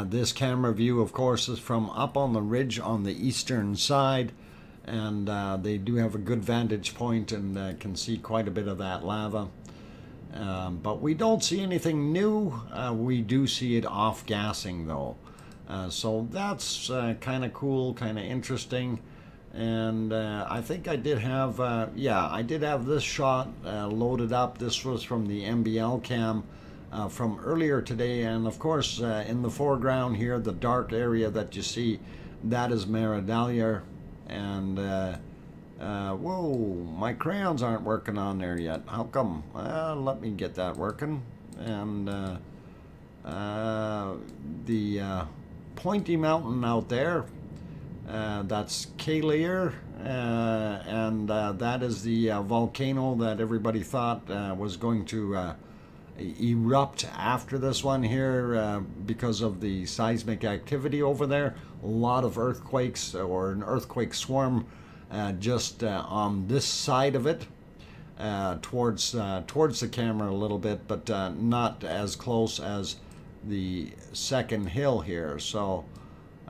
This camera view, of course, is from up on the ridge on the eastern side, and they do have a good vantage point and can see quite a bit of that lava. But we don't see anything new. We do see it off-gassing though. So that's kind of cool, kind of interesting. And I think I did have, yeah, I did have this shot loaded up. This was from the MBL cam from earlier today. And of course, in the foreground here, the dark area that you see, that is Meridalier. And whoa, my crayons aren't working on there yet. How come? Let me get that working. And the pointy mountain out there, that's Kaleir, and that is the volcano that everybody thought was going to erupt after this one here because of the seismic activity over there. A lot of earthquakes, or an earthquake swarm just on this side of it, towards the camera a little bit, but not as close as the second hill here, so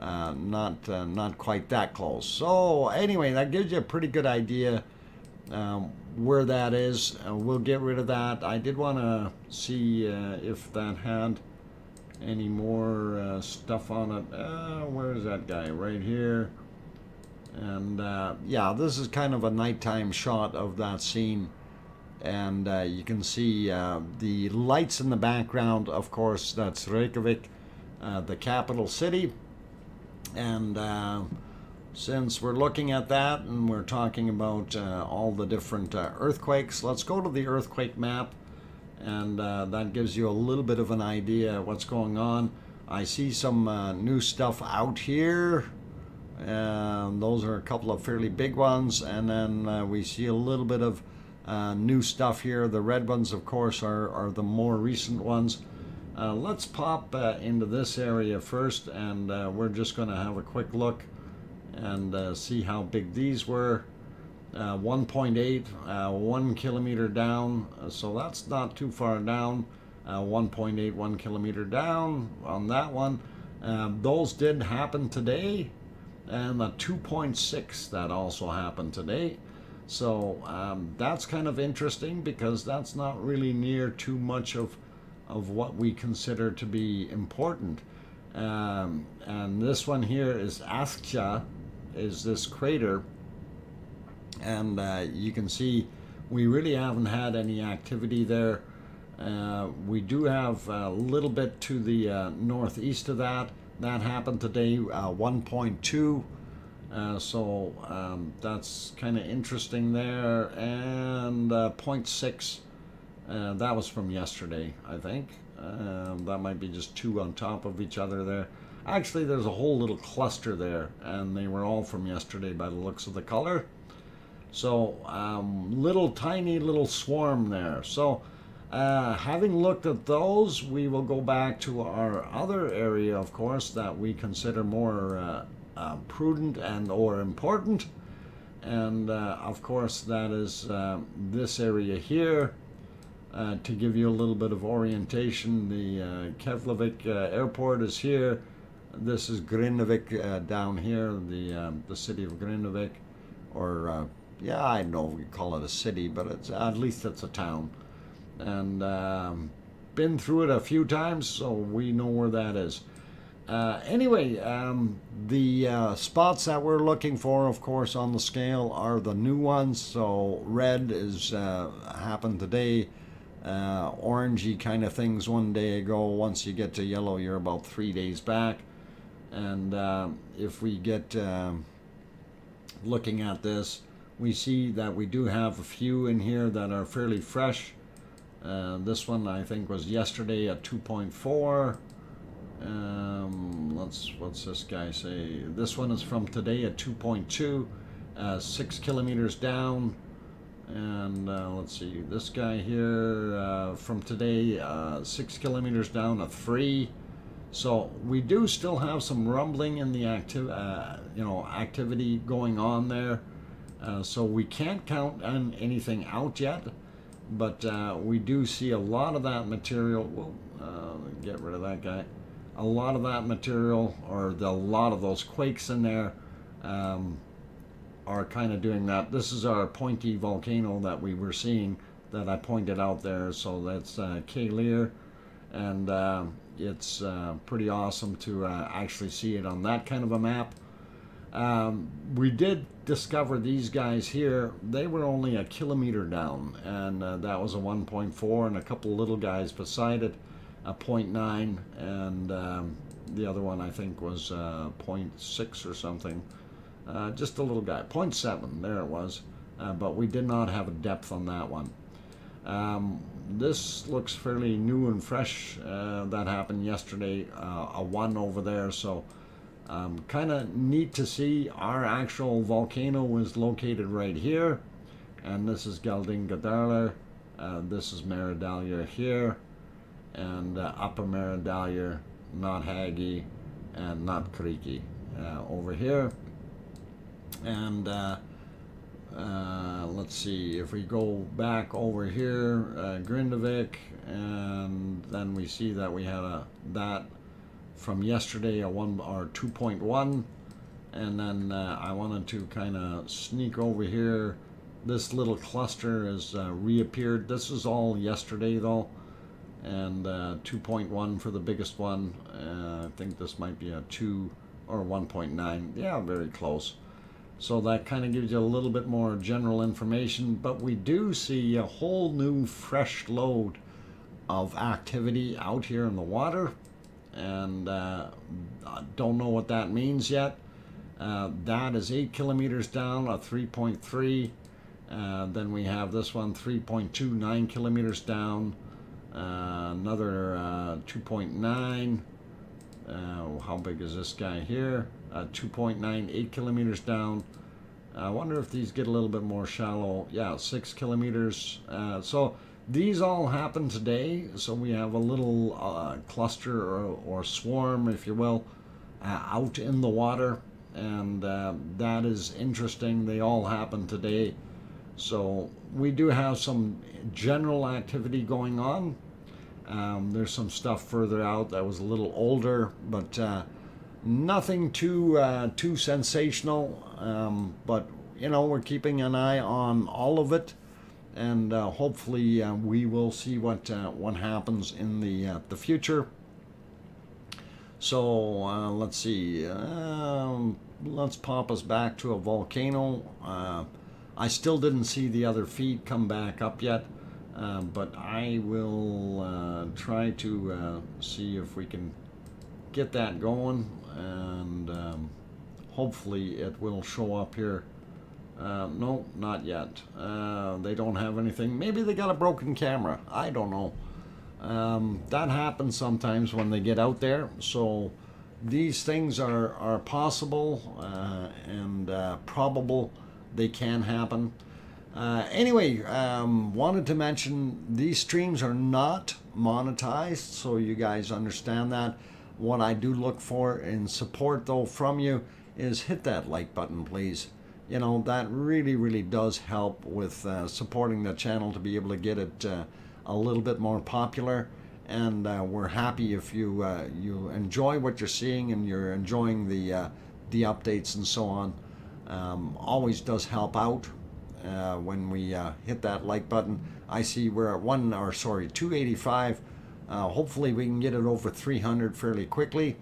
not quite that close. So anyway, that gives you a pretty good idea where that is. We'll get rid of that. I did want to see if that had any more stuff on it. Where is that guy? Right here. And yeah, this is kind of a nighttime shot of that scene. And you can see the lights in the background. Of course, that's Reykjavik, the capital city. And since we're looking at that and we're talking about all the different earthquakes, let's go to the earthquake map. And that gives you a little bit of an idea of what's going on. I see some new stuff out here. Those are a couple of fairly big ones. And then we see a little bit of new stuff here. The red ones, of course, are the more recent ones. Let's pop into this area first, and we're just going to have a quick look and see how big these were. 1.8, 1 kilometer down, so that's not too far down. 1.8, 1 kilometer down on that one. Those did happen today, and the 2.6 that also happened today. So that's kind of interesting, because that's not really near too much of what we consider to be important. And this one here is Askja, is this crater. And you can see we really haven't had any activity there. We do have a little bit to the northeast of that. That happened today, 1.2. So that's kind of interesting there. And 0.6, that was from yesterday, I think. That might be just two on top of each other there. Actually, there's a whole little cluster there, and they were all from yesterday by the looks of the color. So little tiny little swarm there. So having looked at those, we will go back to our other area, of course, that we consider more prudent and or important. And of course, that is this area here. To give you a little bit of orientation, the Keflavik airport is here. This is Grindavik down here, the city of Grindavik, or yeah, I know we call it a city, but it's at least it's a town. And been through it a few times, so we know where that is. Anyway, the spots that we're looking for, of course, on the scale are the new ones. So red is happened today. Orangey kind of things one day ago. Once you get to yellow, you're about 3 days back. And if we get looking at this, we see that we do have a few in here that are fairly fresh. This one I think was yesterday at 2.4. What's this guy say? This one is from today at 2.2, 6 kilometers down. And let's see, this guy here from today, 6 kilometers down, a 3. So we do still have some rumbling in the activity going on there. So we can't count on anything out yet, but we do see a lot of that material. We'll get rid of that guy. A lot of that material, or a lot of those quakes in there, are kind of doing that. This is our pointy volcano that we were seeing that I pointed out there. So that's Keilir, and it's pretty awesome to actually see it on that kind of a map. We did discover these guys here. They were only a kilometer down, and that was a 1.4, and a couple little guys beside it, a 0.9, and the other one I think was 0.6 or something. Just a little guy, 0.7, there it was, but we did not have a depth on that one. This looks fairly new and fresh. That happened yesterday, a 1 over there, so kind of neat to see. Our actual volcano is located right here, and this is Geldingadalur. This is Meradalur here, and Upper Meradalur, not Hagi, and not Kriki over here. And let's see, if we go back over here, Grindavik, and then we see that we had that from yesterday, a 2.1, and then I wanted to kind of sneak over here. This little cluster has reappeared. This is all yesterday though, and 2.1 for the biggest one. I think this might be a 2 or 1.9. Yeah, very close. So that kind of gives you a little bit more general information, but we do see a whole new fresh load of activity out here in the water, and I don't know what that means yet. That is 8 kilometers down, a 3.3. Then we have this one, 3.2, 9 kilometers down, another 2.9. How big is this guy here? 2.9, 8 kilometers down. I wonder if these get a little bit more shallow. Yeah, 6 kilometers. So these all happen today. So we have a little cluster or swarm, if you will, out in the water. And that is interesting. They all happen today. So we do have some general activity going on. There's some stuff further out that was a little older, but nothing too sensational. But you know, we're keeping an eye on all of it, and hopefully we will see what happens in the future. So let's see. Let's pop us back to a volcano. I still didn't see the other feed come back up yet. But I will try to see if we can get that going, and hopefully it will show up here. No, not yet. They don't have anything. Maybe they got a broken camera. I don't know. That happens sometimes when they get out there. So these things are possible and probable. They can happen. Anyway, wanted to mention these streams are not monetized, so you guys understand that. What I do look for in support though from you is hit that like button, please. You know, that really does help with supporting the channel to be able to get it a little bit more popular. And we're happy if you enjoy what you're seeing and you're enjoying the updates and so on. Always does help out. When we hit that like button. I see we're at 285. Hopefully we can get it over 300 fairly quickly.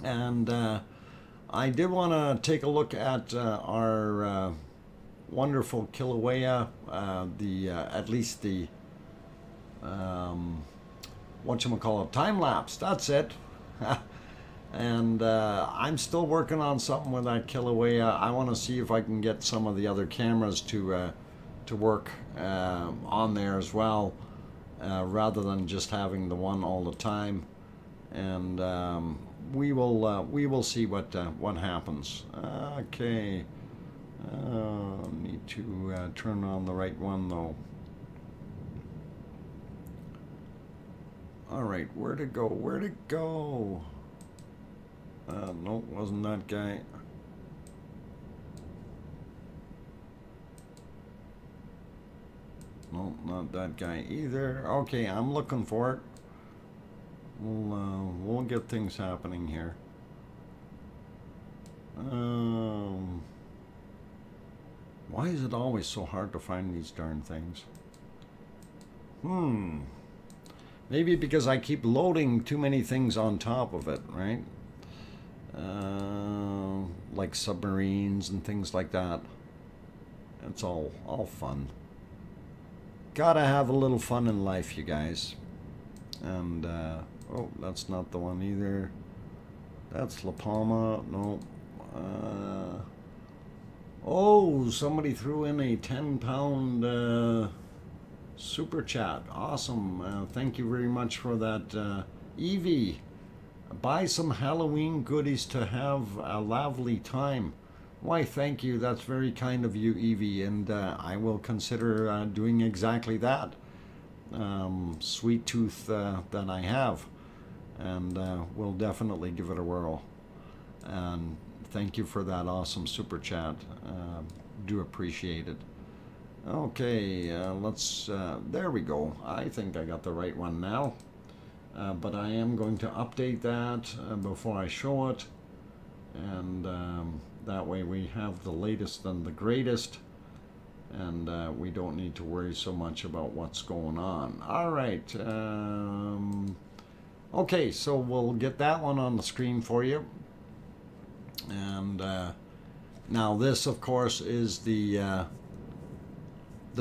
And I did want to take a look at our wonderful Kilauea, at least the whatchamacallit, time lapse. That's it. And I'm still working on something with that Kilauea. I want to see if I can get some of the other cameras to work on there as well, rather than just having the one all the time. And we will see what happens. Okay, need to turn on the right one though. All right, where to go? Where to go? Nope, wasn't that guy. Nope, not that guy either. Okay, I'm looking for it. We'll get things happening here. Why is it always so hard to find these darn things? Maybe because I keep loading too many things on top of it, right? Like submarines and things like that. It's all fun. Gotta have a little fun in life, you guys. And oh, that's not the one either. That's La Palma. No. Oh, somebody threw in a 10-pound super chat. Awesome. Thank you very much for that, Evie. Buy some Halloween goodies to have a lovely time. Why, thank you. That's very kind of you, Evie, and I will consider doing exactly that. Sweet tooth that I have, and we'll definitely give it a whirl. And thank you for that awesome super chat. Do appreciate it. Okay, let's, there we go. I think I got the right one now. But I am going to update that before I show it. And that way we have the latest and the greatest. And we don't need to worry so much about what's going on. All right. Okay, so we'll get that one on the screen for you. And now this, of course, is the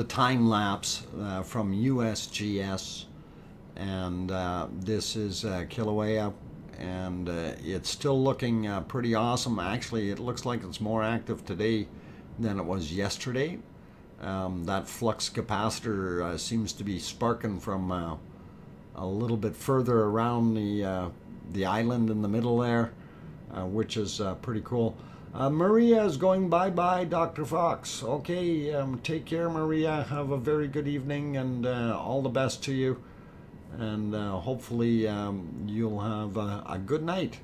time lapse from USGS, and this is Kilauea, and it's still looking pretty awesome. Actually, it looks like it's more active today than it was yesterday. That flux capacitor seems to be sparking from a little bit further around the island in the middle there, which is pretty cool. Maria is going bye-bye, Dr. Fox. Okay, take care, Maria. Have a very good evening, and all the best to you. And hopefully you'll have a good night.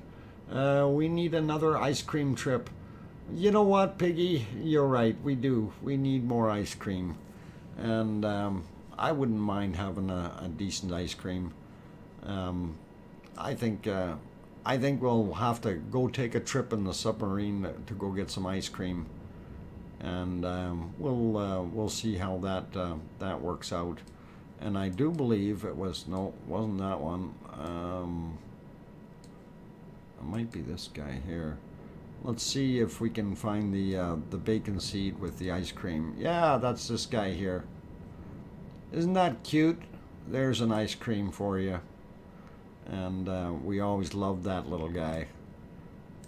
We need another ice cream trip. You know what, Piggy? You're right, we do. We need more ice cream. And I wouldn't mind having a decent ice cream. I think we'll have to go take a trip in the submarine to go get some ice cream, and we'll see how that works out. And I do believe it was, no, it wasn't that one. It might be this guy here. Let's see if we can find the bacon seed with the ice cream. Yeah, that's this guy here. Isn't that cute? There's an ice cream for you. And we always loved that little guy.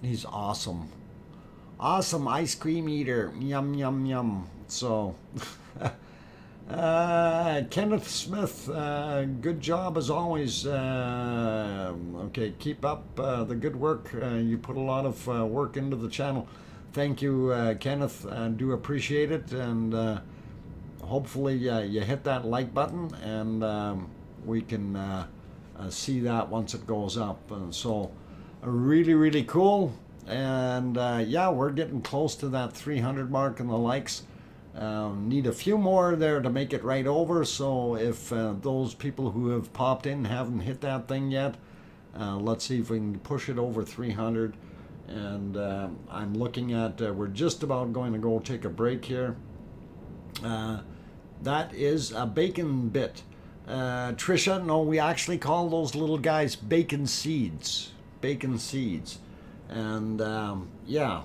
He's awesome. Awesome ice cream eater. Yum, yum, yum. So, Kenneth Smith, good job as always. Okay, keep up the good work. You put a lot of work into the channel. Thank you, Kenneth. I do appreciate it. And hopefully you hit that like button, and we can see that once it goes up. And so really, really cool. And yeah, we're getting close to that 300 mark in the likes. Need a few more there to make it right over. So if those people who have popped in haven't hit that thing yet, let's see if we can push it over 300. And I'm looking at, we're just about going to go take a break here. That is a bacon bit. Trisha, no, we actually call those little guys bacon seeds. Bacon seeds. And yeah,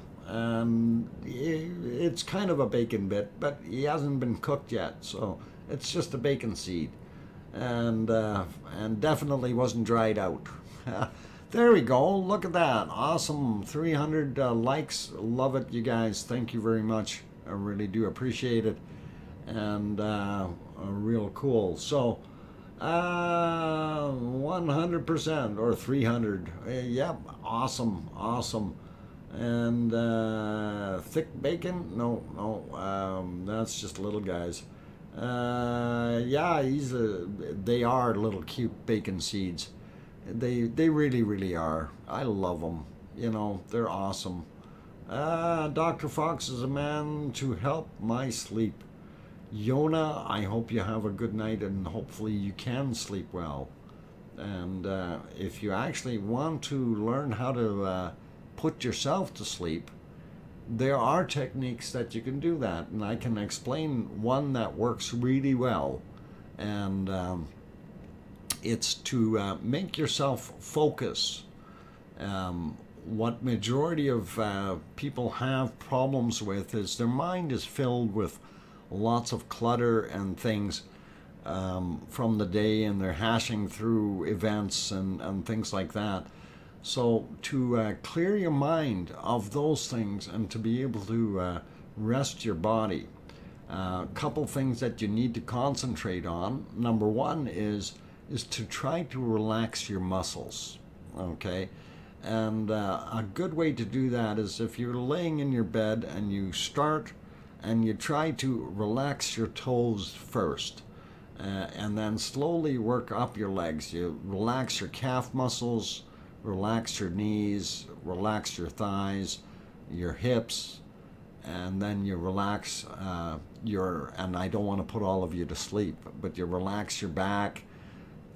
it's kind of a bacon bit, but he hasn't been cooked yet, so it's just a bacon seed. And definitely wasn't dried out. There we go. Look at that. Awesome. 300 likes. Love it, you guys. Thank you very much. I really do appreciate it. And real cool. So 100% or 300. Yep, awesome, awesome. And thick bacon? No, that's just little guys. Yeah, they are little cute bacon seeds. They really, really are. I love them. You know, they're awesome. Dr. Fox is a man to help my sleep. Yona, I hope you have a good night, and hopefully you can sleep well. And if you actually want to learn how to put yourself to sleep, there are techniques that you can do that, and I can explain one that works really well. And it's to make yourself focus. What majority of people have problems with is their mind is filled with lots of clutter and things from the day, and they're hashing through events and things like that. So to clear your mind of those things and to be able to rest your body, a couple things that you need to concentrate on. Number one is to try to relax your muscles, okay? And a good way to do that is if you're laying in your bed and you start and you try to relax your toes first, and then slowly work up your legs. You relax your calf muscles, relax your knees, relax your thighs, your hips, and then you relax and I don't want to put all of you to sleep, but you relax your back,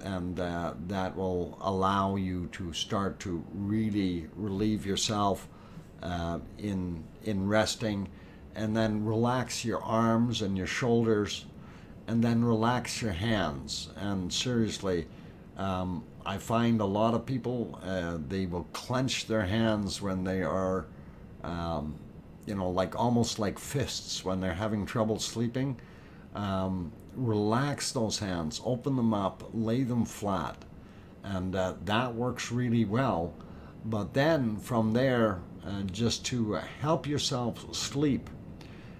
and that will allow you to start to really relieve yourself in resting, and then relax your arms and your shoulders, and then relax your hands. And seriously, I find a lot of people, they will clench their hands when they are, like almost like fists when they're having trouble sleeping. Relax those hands, open them up, lay them flat, and that works really well. But then from there, just to help yourself sleep,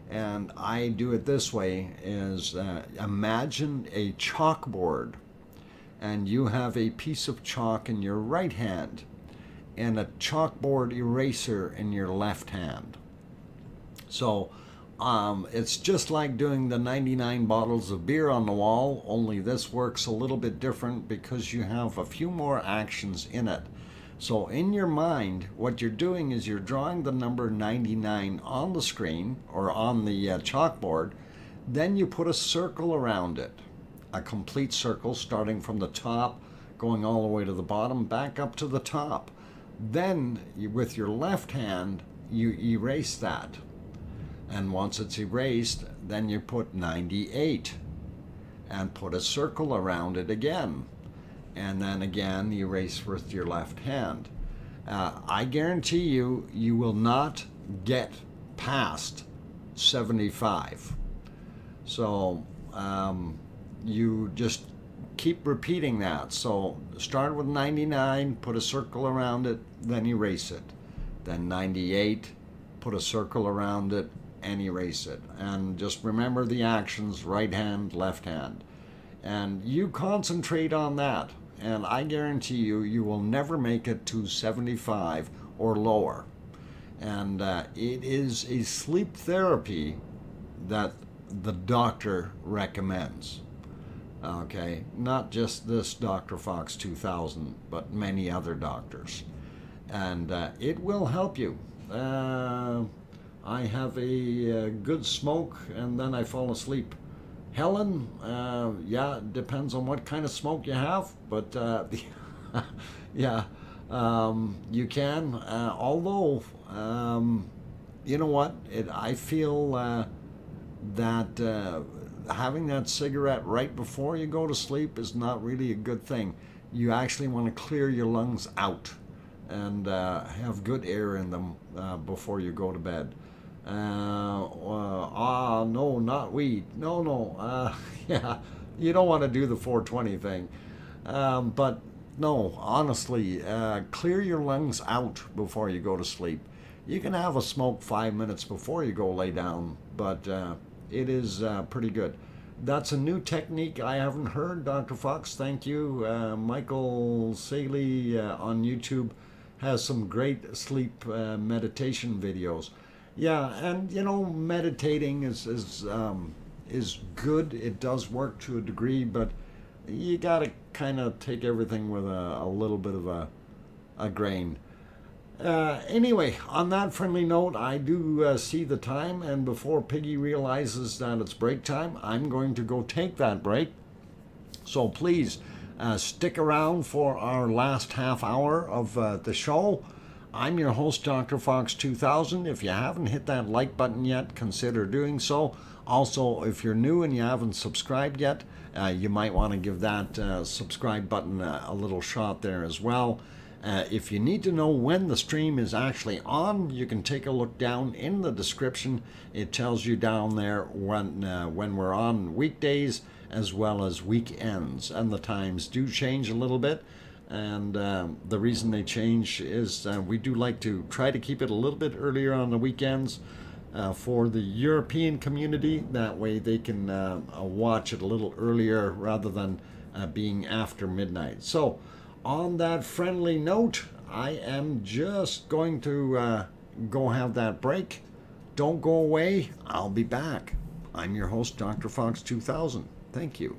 and I do it this way, is imagine a chalkboard, and you have a piece of chalk in your right hand and a chalkboard eraser in your left hand. So it's just like doing the 99 bottles of beer on the wall, only this works a little bit different because you have a few more actions in it. So in your mind, what you're doing is you're drawing the number 99 on the screen or on the chalkboard. Then you put a circle around it, a complete circle starting from the top, going all the way to the bottom, back up to the top. Then with your left hand, you erase that. And once it's erased, then you put 98 and put a circle around it again. And then again, erase with your left hand. I guarantee you, you will not get past 75. So you just keep repeating that. So start with 99, put a circle around it, then erase it. Then 98, put a circle around it, and erase it. And just remember the actions, right hand, left hand. And you concentrate on that, and I guarantee you, you will never make it to 75 or lower. And it is a sleep therapy that the doctor recommends. Okay, not just this Dr. Fox 2000, but many other doctors. And it will help you. I have a good smoke and then I fall asleep. Helen, yeah, it depends on what kind of smoke you have, but yeah, you can. Although, you know what? I feel that having that cigarette right before you go to sleep is not really a good thing. You actually want to clear your lungs out and have good air in them before you go to bed. No, not weed. No. Yeah, you don't want to do the 420 thing. But no, honestly, clear your lungs out before you go to sleep. You can have a smoke 5 minutes before you go lay down, but it is pretty good. That's a new technique I haven't heard, Dr. Fox. Thank you. Michael Saley on YouTube has some great sleep meditation videos. Yeah, and you know, meditating is good. It does work to a degree, but you gotta kind of take everything with a little bit of a grain. Anyway, on that friendly note, I do see the time, and before Piggy realizes that it's break time, I'm going to go take that break. So please stick around for our last half hour of the show. I'm your host, Dr. Fox 2000. If you haven't hit that like button yet, consider doing so. Also, if you're new and you haven't subscribed yet, you might want to give that subscribe button a little shot there as well. If you need to know when the stream is actually on, you can take a look down in the description. It tells you down there when we're on weekdays as well as weekends, and the times do change a little bit. And the reason they change is we do like to try to keep it a little bit earlier on the weekends for the European community. That way they can watch it a little earlier rather than being after midnight. So on that friendly note, I am just going to go have that break. Don't go away. I'll be back. I'm your host, Dr. Fox 2000. Thank you.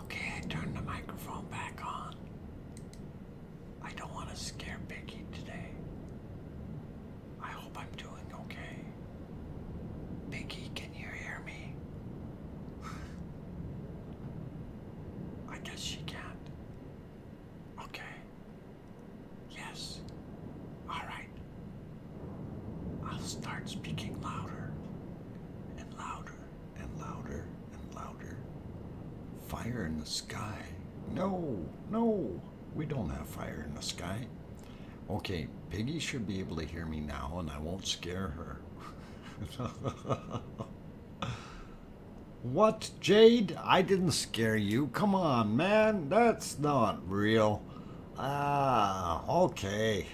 Okay, I turned the microphone back on. I don't want to scare Piggy today. I hope I'm doing okay. Piggy, can you hear me? I guess she can't. Okay. Yes. Alright. I'll start speaking louder and louder and louder and louder. Fire in the sky. No, no, we don't have fire in the sky. Okay, Piggy should be able to hear me now and I won't scare her. What, Jade? I didn't scare you. Come on, man. That's not real. Ah, okay.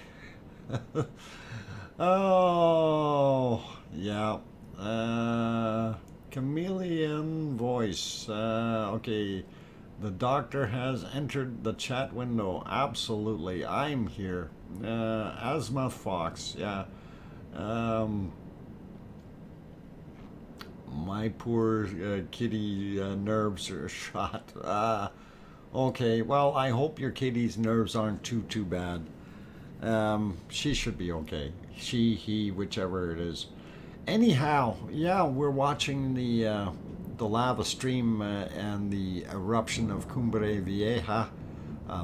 Oh, yeah. Chameleon voice. Okay. The doctor has entered the chat window. Absolutely. I'm here. Azimuth Fox. Yeah. My poor kitty nerves are shot. Okay. Well, I hope your kitty's nerves aren't too bad. She should be okay. She, he, whichever it is. Anyhow, yeah, we're watching the lava stream and the eruption of Cumbre Vieja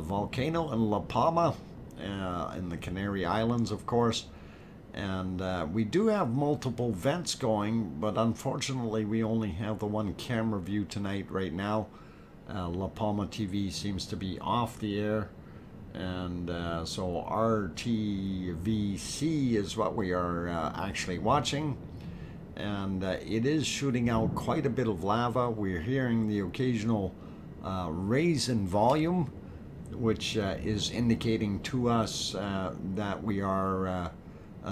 volcano in La Palma, in the Canary Islands, of course. And we do have multiple vents going, but unfortunately we only have the one camera view tonight right now. La Palma TV seems to be off the air. And so RTVC is what we are actually watching. And it is shooting out quite a bit of lava. We're hearing the occasional raise in volume, which is indicating to us that we are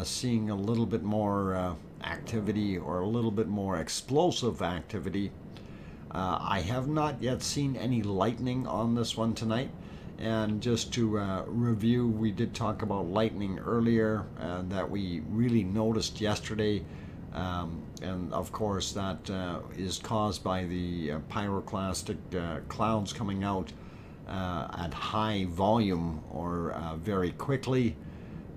seeing a little bit more activity, or a little bit more explosive activity. I have not yet seen any lightning on this one tonight. And just to review, we did talk about lightning earlier that we really noticed yesterday. And of course that is caused by the pyroclastic clouds coming out at high volume, or very quickly.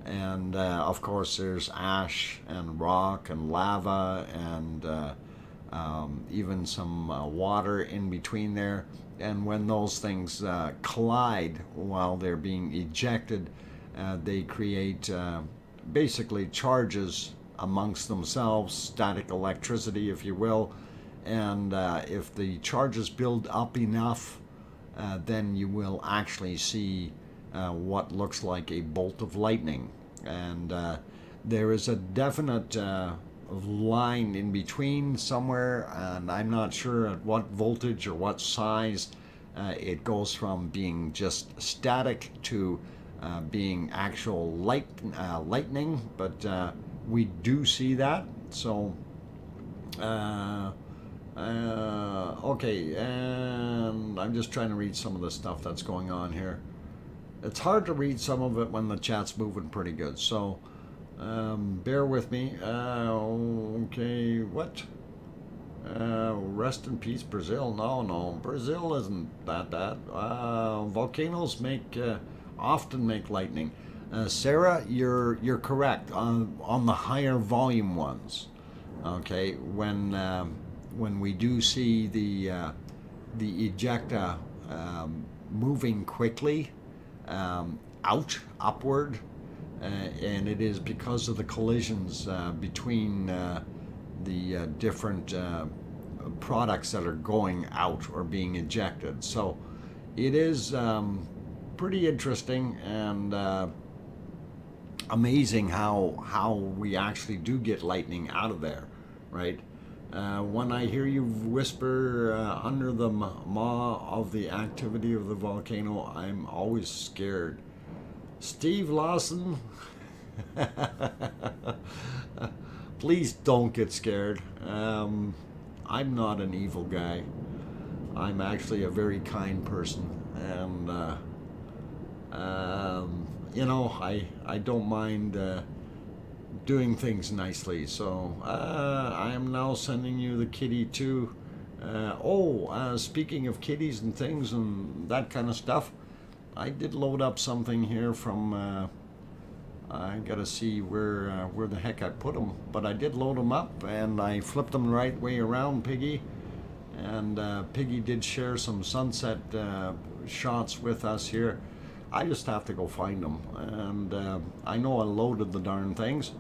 And of course there's ash and rock and lava and even some water in between there. And when those things collide while they're being ejected, they create basically charges amongst themselves, static electricity, if you will. And if the charges build up enough, then you will actually see what looks like a bolt of lightning. And there is a definite line in between somewhere, and I'm not sure at what voltage or what size it goes from being just static to being actual lightning, but we do see that. So okay, and I'm just trying to read some of the stuff that's going on here. It's hard to read some of it when the chat's moving pretty good, so bear with me. Okay, what? Rest in peace, Brazil. No, Brazil isn't that bad. Volcanoes often make lightning. Sarah, you're correct on the higher volume ones. Okay, when we do see the ejecta moving quickly upward. And it is because of the collisions between the different products that are going out or being ejected. So it is pretty interesting and amazing how we actually do get lightning out of there, right? When I hear you whisper under the maw of the activity of the volcano, I'm always scared. Steve Lawson, please don't get scared. I'm not an evil guy. I'm actually a very kind person, and you know, I don't mind doing things nicely. So I am now sending you the kitty too, Speaking of kitties and things and that kind of stuff, I did load up something here from. I gotta see where the heck I put them, but I did load them up and I flipped them the right way around, Piggy. And Piggy did share some sunset shots with us here. I just have to go find them, and I know I loaded the darn things,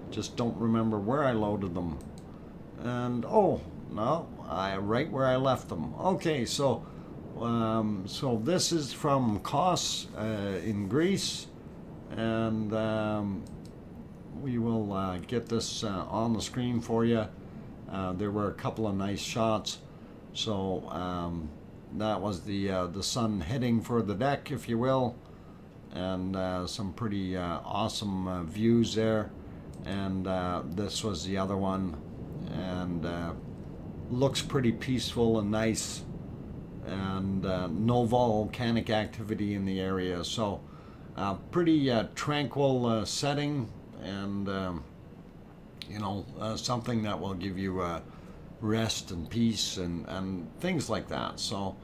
just don't remember where I loaded them. And oh no, right where I left them. Okay, so this is from Kos in Greece, and we will get this on the screen for you. There were a couple of nice shots. So that was the sun heading for the deck, if you will, and some pretty awesome views there. And this was the other one, and looks pretty peaceful and nice, and no volcanic activity in the area. So pretty tranquil setting, and you know, something that will give you rest and peace and things like that. So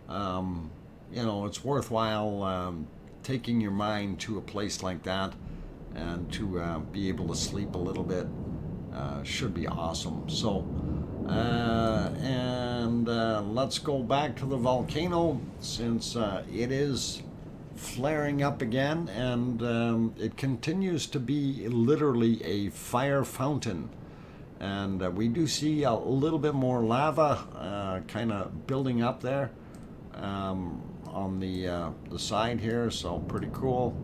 you know, it's worthwhile taking your mind to a place like that, and to be able to sleep a little bit should be awesome. So let's go back to the volcano, since it is flaring up again, and it continues to be literally a fire fountain. And we do see a little bit more lava kind of building up there on the side here, so pretty cool.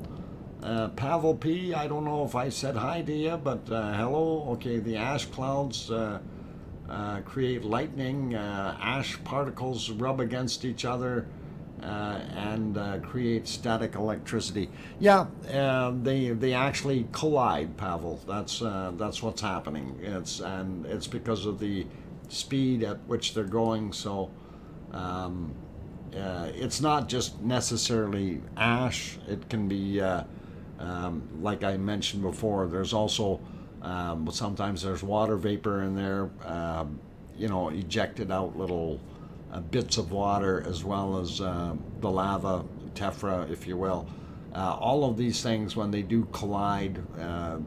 Pavel P, I don't know if I said hi to you, but hello. Okay, the ash clouds create lightning, ash particles rub against each other, and create static electricity. Yeah, they actually collide, Pavel. That's what's happening. It's because of the speed at which they're going. So it's not just necessarily ash. It can be, like I mentioned before, there's also sometimes there's water vapor in there. You know, ejected out little bits of water, as well as the lava, tephra, if you will. All of these things, when they do collide,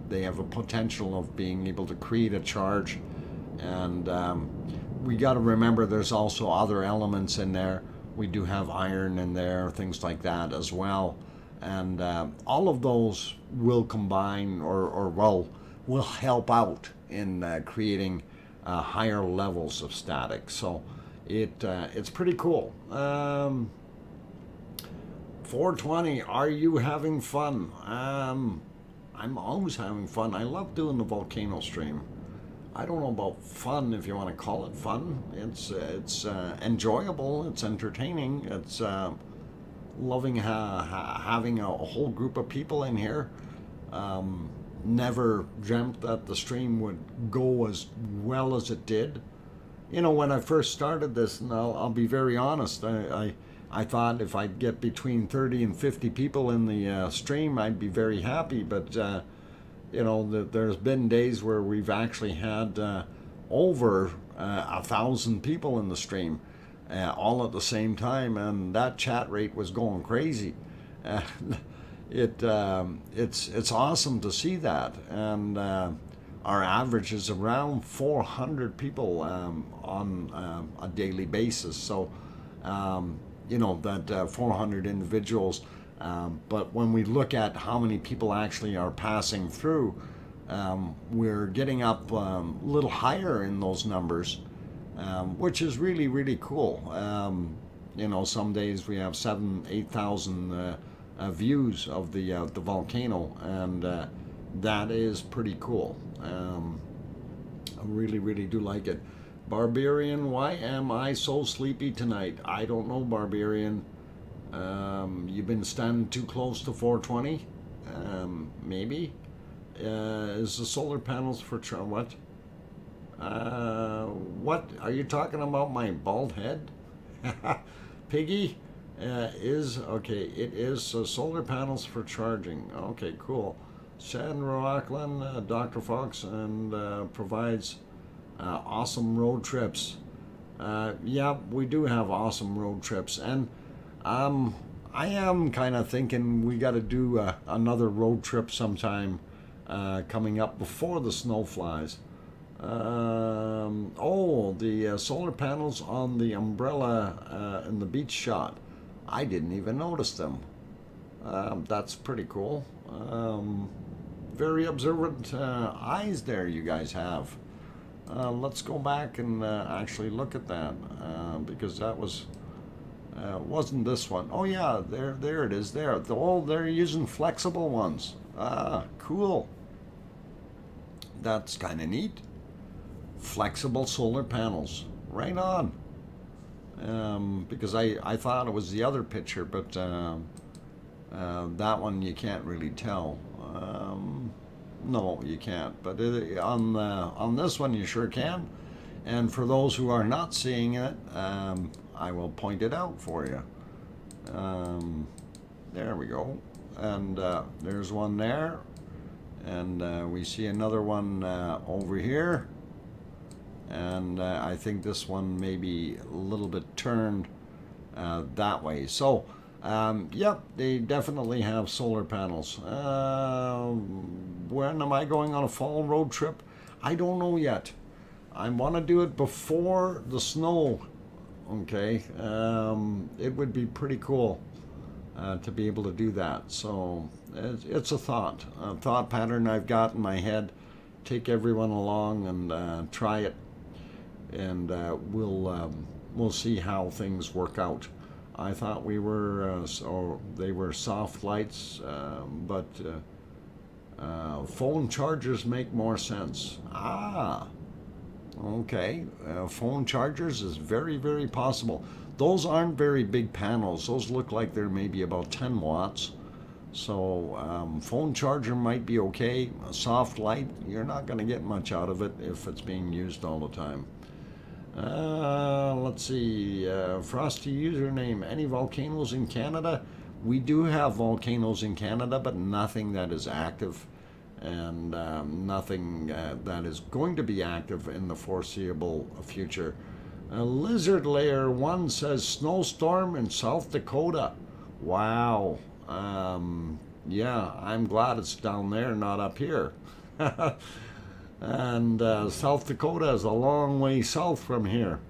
they have a potential of being able to create a charge. And we got to remember there's also other elements in there. We do have iron in there, things like that as well. And all of those will combine, or will help out in creating higher levels of static. So it's pretty cool. 420, are you having fun? I'm always having fun. I love doing the volcano stream. I don't know about fun, if you want to call it fun. It's enjoyable. It's entertaining. It's loving having a whole group of people in here. Never dreamt that the stream would go as well as it did. You know, when I first started this, and I'll be very honest, I thought if I'd get between 30 and 50 people in the stream, I'd be very happy. But you know, there's been days where we've actually had over 1,000 people in the stream, all at the same time, and that chat rate was going crazy. It's awesome to see that, and our average is around 400 people on a daily basis. So you know, that 400 individuals. But when we look at how many people actually are passing through, we're getting up a little higher in those numbers, which is really, really cool. You know, some days we have 7,000-8,000 views of the volcano, and that is pretty cool. I really, really do like it. Barbarian, why am I so sleepy tonight? I don't know, Barbarian. You've been standing too close to 420? Maybe. Is the solar panels for what? What are you talking about? My bald head? Piggy? Okay, it is solar panels for charging. Okay, cool. Sandra Rockland, Dr. Fox, and provides awesome road trips. Yeah, we do have awesome road trips, and I am kind of thinking we got to do another road trip sometime coming up before the snow flies. Oh, the solar panels on the umbrella in the beach shot. I didn't even notice them. That's pretty cool. Very observant eyes there you guys have. Let's go back and actually look at that because that was wasn't this one. Oh yeah, there it is there. They're using flexible ones. Ah, cool. That's kind of neat. Flexible solar panels. Right on. Because I thought it was the other picture, but that one you can't really tell. No, you can't. But on this one you sure can. And for those who are not seeing it, I will point it out for you. There we go. And there's one there. And we see another one over here. And I think this one may be a little bit turned that way. So, yep, they definitely have solar panels. When am I going on a fall road trip? I don't know yet. I want to do it before the snow. Okay, it would be pretty cool to be able to do that. So it's a thought pattern I've got in my head. Take everyone along and try it, and we'll see how things work out. I thought we were they were soft lights, but phone chargers make more sense. Ah. Okay, phone chargers is very, very possible. Those aren't very big panels. Those look like they're maybe about 10 watts. So phone charger might be okay. A soft light, you're not going to get much out of it if it's being used all the time. Let's see, Frosty username, any volcanoes in Canada? We do have volcanoes in Canada, but nothing that is active. And nothing that is going to be active in the foreseeable future. Lizard Layer 1 says snowstorm in South Dakota. Wow. Yeah, I'm glad it's down there, not up here. And South Dakota is a long way south from here.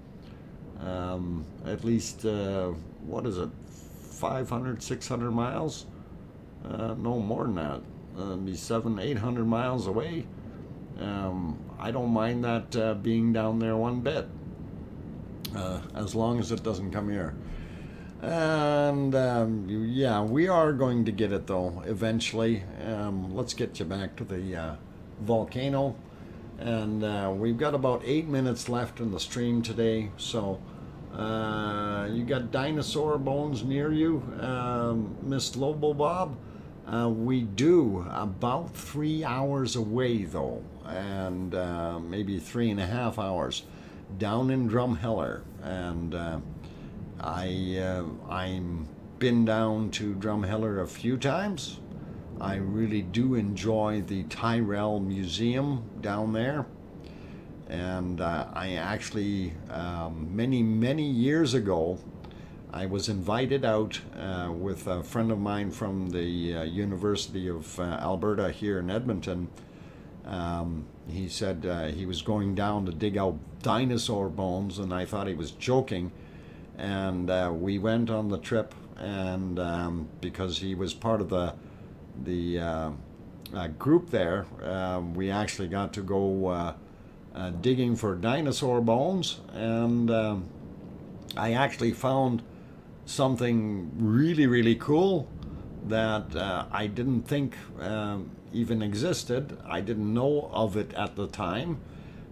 At least, what is it, 500, 600 miles? No more than that. Be 700-800 miles away. I don't mind that being down there one bit, as long as it doesn't come here. And yeah, we are going to get it though eventually. Let's get you back to the volcano, and we've got about 8 minutes left in the stream today. So you got dinosaur bones near you, Miss Lobo Bob? We do, about 3 hours away though, and maybe 3.5 hours down in Drumheller. And I'm been down to Drumheller a few times. I really do enjoy the Tyrrell Museum down there. And I actually, many years ago, I was invited out with a friend of mine from the University of Alberta here in Edmonton. He said he was going down to dig out dinosaur bones, and I thought he was joking. And we went on the trip, and because he was part of the group there, we actually got to go digging for dinosaur bones, and I actually found something really, really cool that I didn't think even existed. I didn't know of it at the time,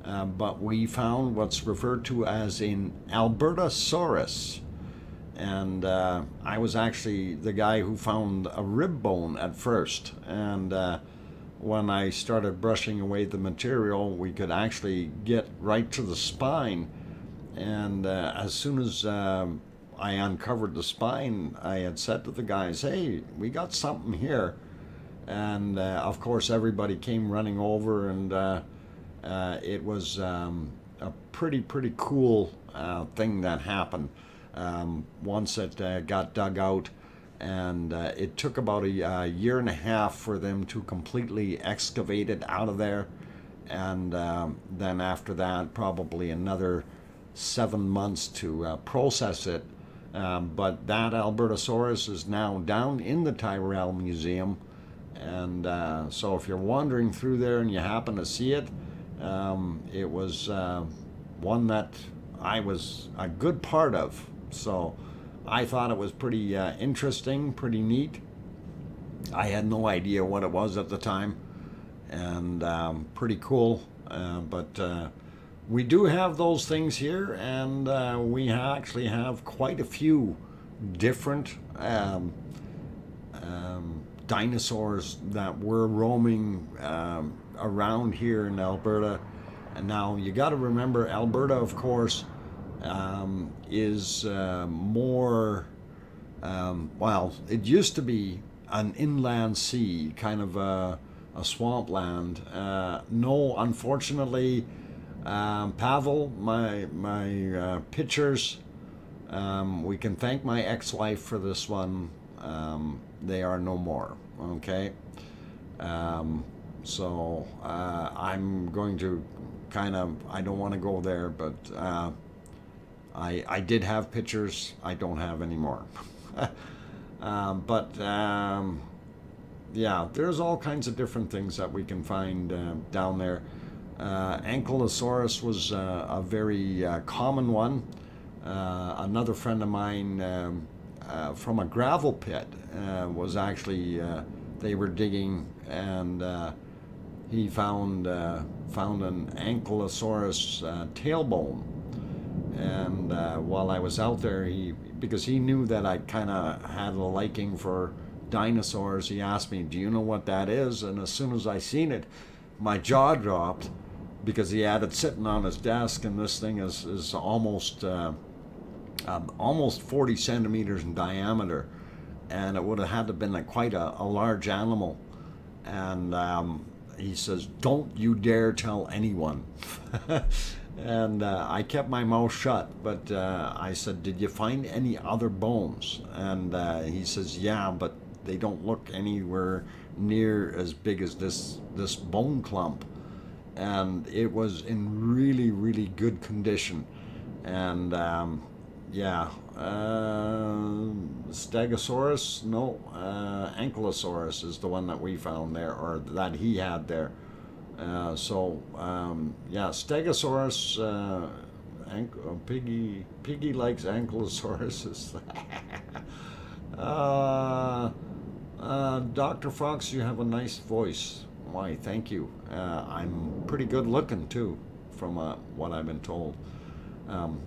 but we found what's referred to as an Albertosaurus. And I was actually the guy who found a rib bone at first. And when I started brushing away the material, we could actually get right to the spine. And as soon as I uncovered the spine, I had said to the guys, hey, we got something here. And of course everybody came running over, and it was a pretty cool thing that happened. Once it got dug out, and it took about a year and a half for them to completely excavate it out of there, and then after that probably another 7 months to process it. But that Albertosaurus is now down in the Tyrrell Museum, and so if you're wandering through there and you happen to see it, it was one that I was a good part of, so I thought it was pretty interesting, pretty neat. I had no idea what it was at the time, and pretty cool. But we do have those things here, and we actually have quite a few different dinosaurs that were roaming around here in Alberta. And now you got to remember, Alberta, of course, is more, well, it used to be an inland sea, kind of a swampland. No, unfortunately, Pavel, my pictures, we can thank my ex-wife for this one. They are no more, okay? So I'm going to kind of, I don't want to go there, but I did have pictures. I don't have anymore. But yeah, there's all kinds of different things that we can find down there. Ankylosaurus was a very common one. Another friend of mine from a gravel pit was actually, they were digging, and he found an Ankylosaurus tailbone. And while I was out there, because he knew that I kind of had a liking for dinosaurs, he asked me, "Do you know what that is?" And as soon as I seen it, my jaw dropped, because he had it sitting on his desk, and this thing is almost 40 centimeters in diameter, and it would have had to have been quite a large animal. And he says, "Don't you dare tell anyone." And I kept my mouth shut, but I said, "Did you find any other bones?" And he says, "Yeah, but they don't look anywhere near as big as this bone clump." And it was in really good condition. And yeah, Stegosaurus, no, Ankylosaurus is the one that we found there, or that he had there. So yeah, Stegosaurus, Piggy likes Ankylosauruses. Dr. Fox, you have a nice voice. Why, thank you. I'm pretty good looking too, from what I've been told.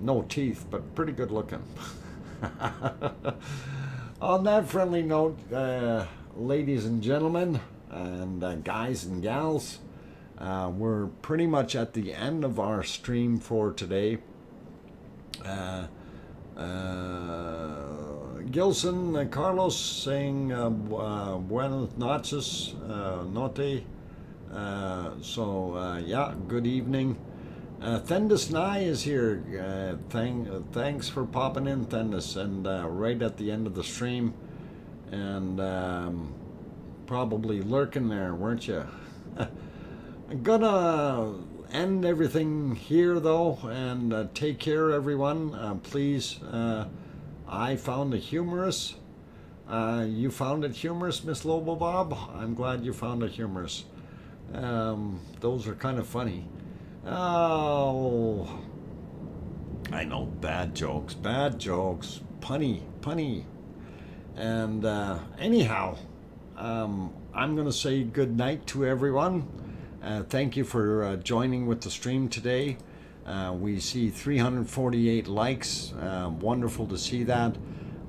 No teeth, but pretty good looking. On that friendly note, ladies and gentlemen, and guys and gals, we're pretty much at the end of our stream for today. Gilson, Carlos saying buenas noches, note. So yeah, good evening. Thendis Nye is here. Thanks for popping in, Thendis, and right at the end of the stream, and probably lurking there, weren't you? I'm gonna end everything here though, and take care, everyone. Please, I found it humorous. You found it humorous, Miss Lobo Bob? I'm glad you found it humorous. Those are kind of funny. Oh, I know, bad jokes, punny. And anyhow, I'm gonna say good night to everyone. Thank you for joining with the stream today. We see 348 likes. Wonderful to see that.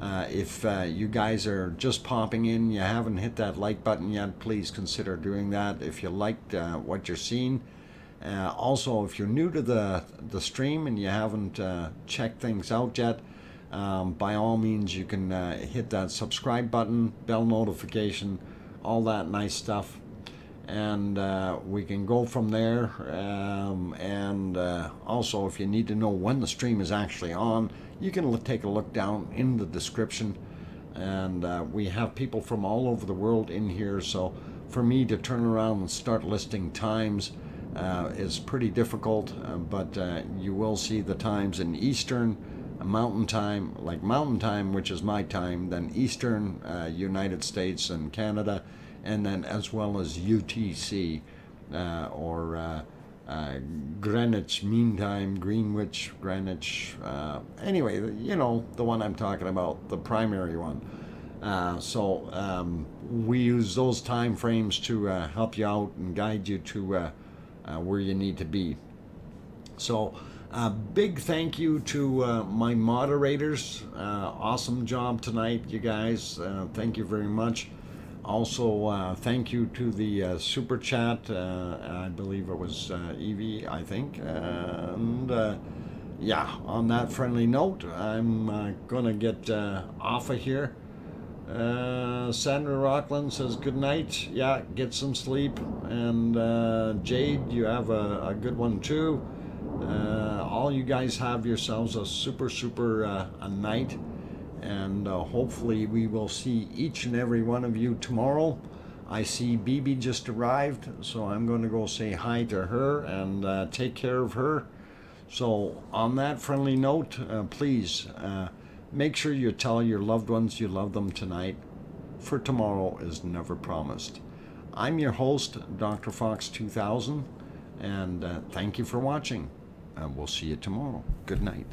If you guys are just popping in, you haven't hit that like button yet, please consider doing that if you liked what you're seeing. Also, if you're new to the stream and you haven't checked things out yet, by all means you can hit that subscribe button, bell notification, all that nice stuff. and we can go from there. And also, if you need to know when the stream is actually on, you can take a look down in the description. And we have people from all over the world in here, so for me to turn around and start listing times is pretty difficult, but you will see the times in Eastern, Mountain Time, like Mountain Time, which is my time, then Eastern, United States and Canada, and then as well as UTC, or Greenwich Mean Time, Greenwich, anyway, you know, the one I'm talking about, the primary one. So we use those time frames to help you out and guide you to where you need to be. So big thank you to my moderators. Awesome job tonight, you guys. Thank you very much. Also, thank you to the super chat. I believe it was Evie, I think. And yeah, on that friendly note, I'm gonna get off of here. Sandra Rockland says good night. Yeah, get some sleep. And Jade, you have a good one too. All you guys have yourselves a super a night, and hopefully we will see each and every one of you tomorrow. I see Bibi just arrived, so I'm going to go say hi to her and take care of her. So on that friendly note, please make sure you tell your loved ones you love them tonight, for tomorrow is never promised. I'm your host, Dr. Fox 2000, and thank you for watching. And we'll see you tomorrow. Good night.